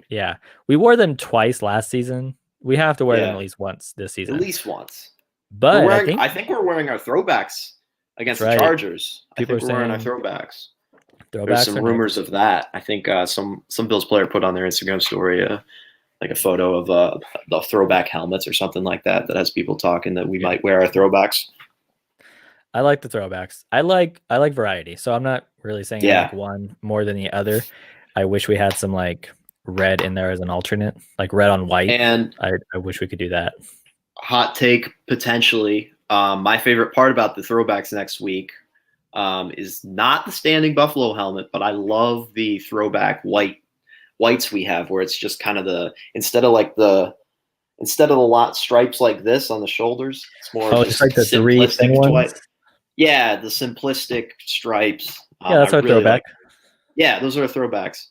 Yeah, we wore them twice last season. We have to wear them at least once this season. At least once. But I think we're wearing our throwbacks against the Chargers. People I think we're wearing our throwbacks. Throwbacks. There's some rumors of that. I think some Bills player put on their Instagram story like a photo of the throwback helmets or something like that has people talking that we might wear our throwbacks. I like the throwbacks. I like variety. So I'm not really saying I like one more than the other. I wish we had some like red in there as an alternate, like red on white. And I wish we could do that. Hot take, potentially. My favorite part about the throwbacks next week is not the standing Buffalo helmet, but I love the throwback whites we have, where it's just kind of instead of the lot stripes like this on the shoulders, it's more just like the three thin ones. Yeah, the simplistic stripes. Yeah, that's our really throwback. Those are throwbacks.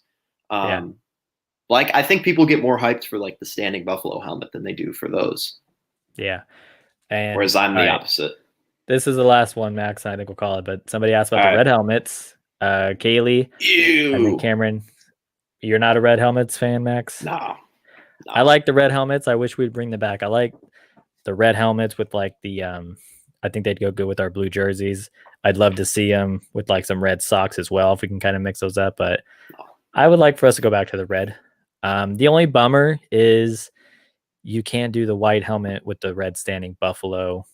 Like I think people get more hyped for like the standing Buffalo helmet than they do for those. Yeah. And whereas I'm the opposite. This is the last one, Max, I think we'll call it. But somebody asked about the red helmets. Kaylee. Ew. And then Cameron. You're not a red helmets fan, Max? No. I like the red helmets. I wish we'd bring them back. I like the red helmets with like the I think they'd go good with our blue jerseys. I'd love to see them with like some red socks as well if we can kind of mix those up. But I would like for us to go back to the red. The only bummer is you can't do the white helmet with the red standing buffalo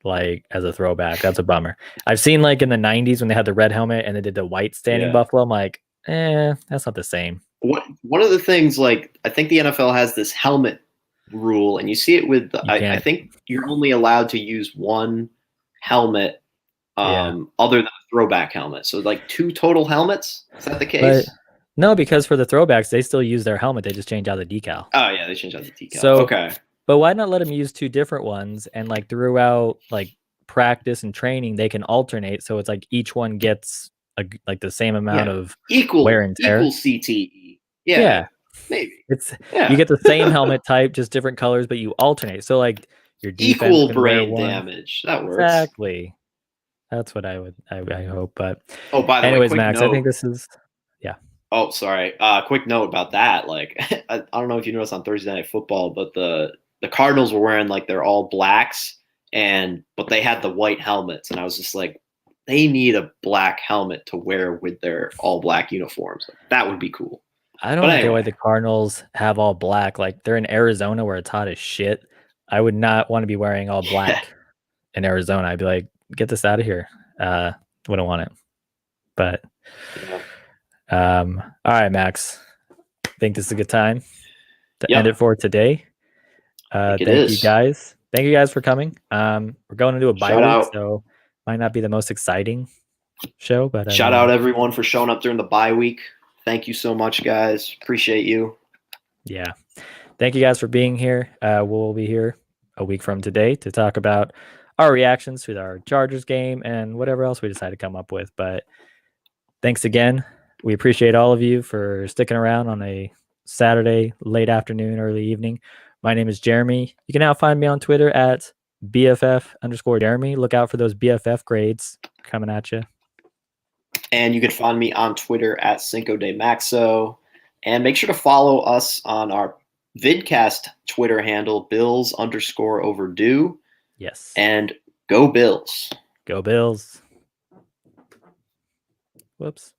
like as a throwback. That's a bummer. I've seen like in the 90s when they had the red helmet and they did the white standing buffalo. I'm like, that's not the same. One of the things, like, I think the NFL has this helmet rule, and you see it with I think you're only allowed to use one helmet other than a throwback helmet. So like 2 total helmets. Is that the case? But, no, because for the throwbacks, they still use their helmet. They just change out the decal. Oh yeah, they change out the decal. So okay. But why not let them use 2 different ones and like throughout like practice and training, they can alternate. So it's like each one gets like the same amount of wear and tear. Equal CTE. Yeah. Maybe. You get the same helmet type, just different colors, but you alternate. So like your defense equal brain damage. That works. Exactly. That's what I hope. But by the anyways, way, Max, note. I think this is Oh, sorry. Quick note about that. Like, I don't know if you noticed on Thursday Night Football, but the Cardinals were wearing like they're all blacks, but they had the white helmets, and I was just like, they need a black helmet to wear with their all black uniforms. Like, that would be cool. I don't get why the Cardinals have all black. Like, they're in Arizona where it's hot as shit. I would not want to be wearing all black in Arizona. I'd be like, get this out of here. Wouldn't want it. But all right, Max. I think this is a good time to end it for today. Thank you guys. Thank you guys for coming. We're going into a bye week, so might not be the most exciting show, but shout out everyone for showing up during the bye week. Thank you so much, guys. Appreciate you. Yeah. Thank you guys for being here. We'll be here a week from today to talk about our reactions to our Chargers game and whatever else we decide to come up with. But thanks again. We appreciate all of you for sticking around on a Saturday, late afternoon, early evening. My name is Jeremy. You can now find me on Twitter at BFF_Jeremy. Look out for those BFF grades coming at you. And you can find me on Twitter at Cinco de Maxo. And make sure to follow us on our vidcast Twitter handle, Bills_overdue. Yes. And go Bills. Go Bills. Whoops.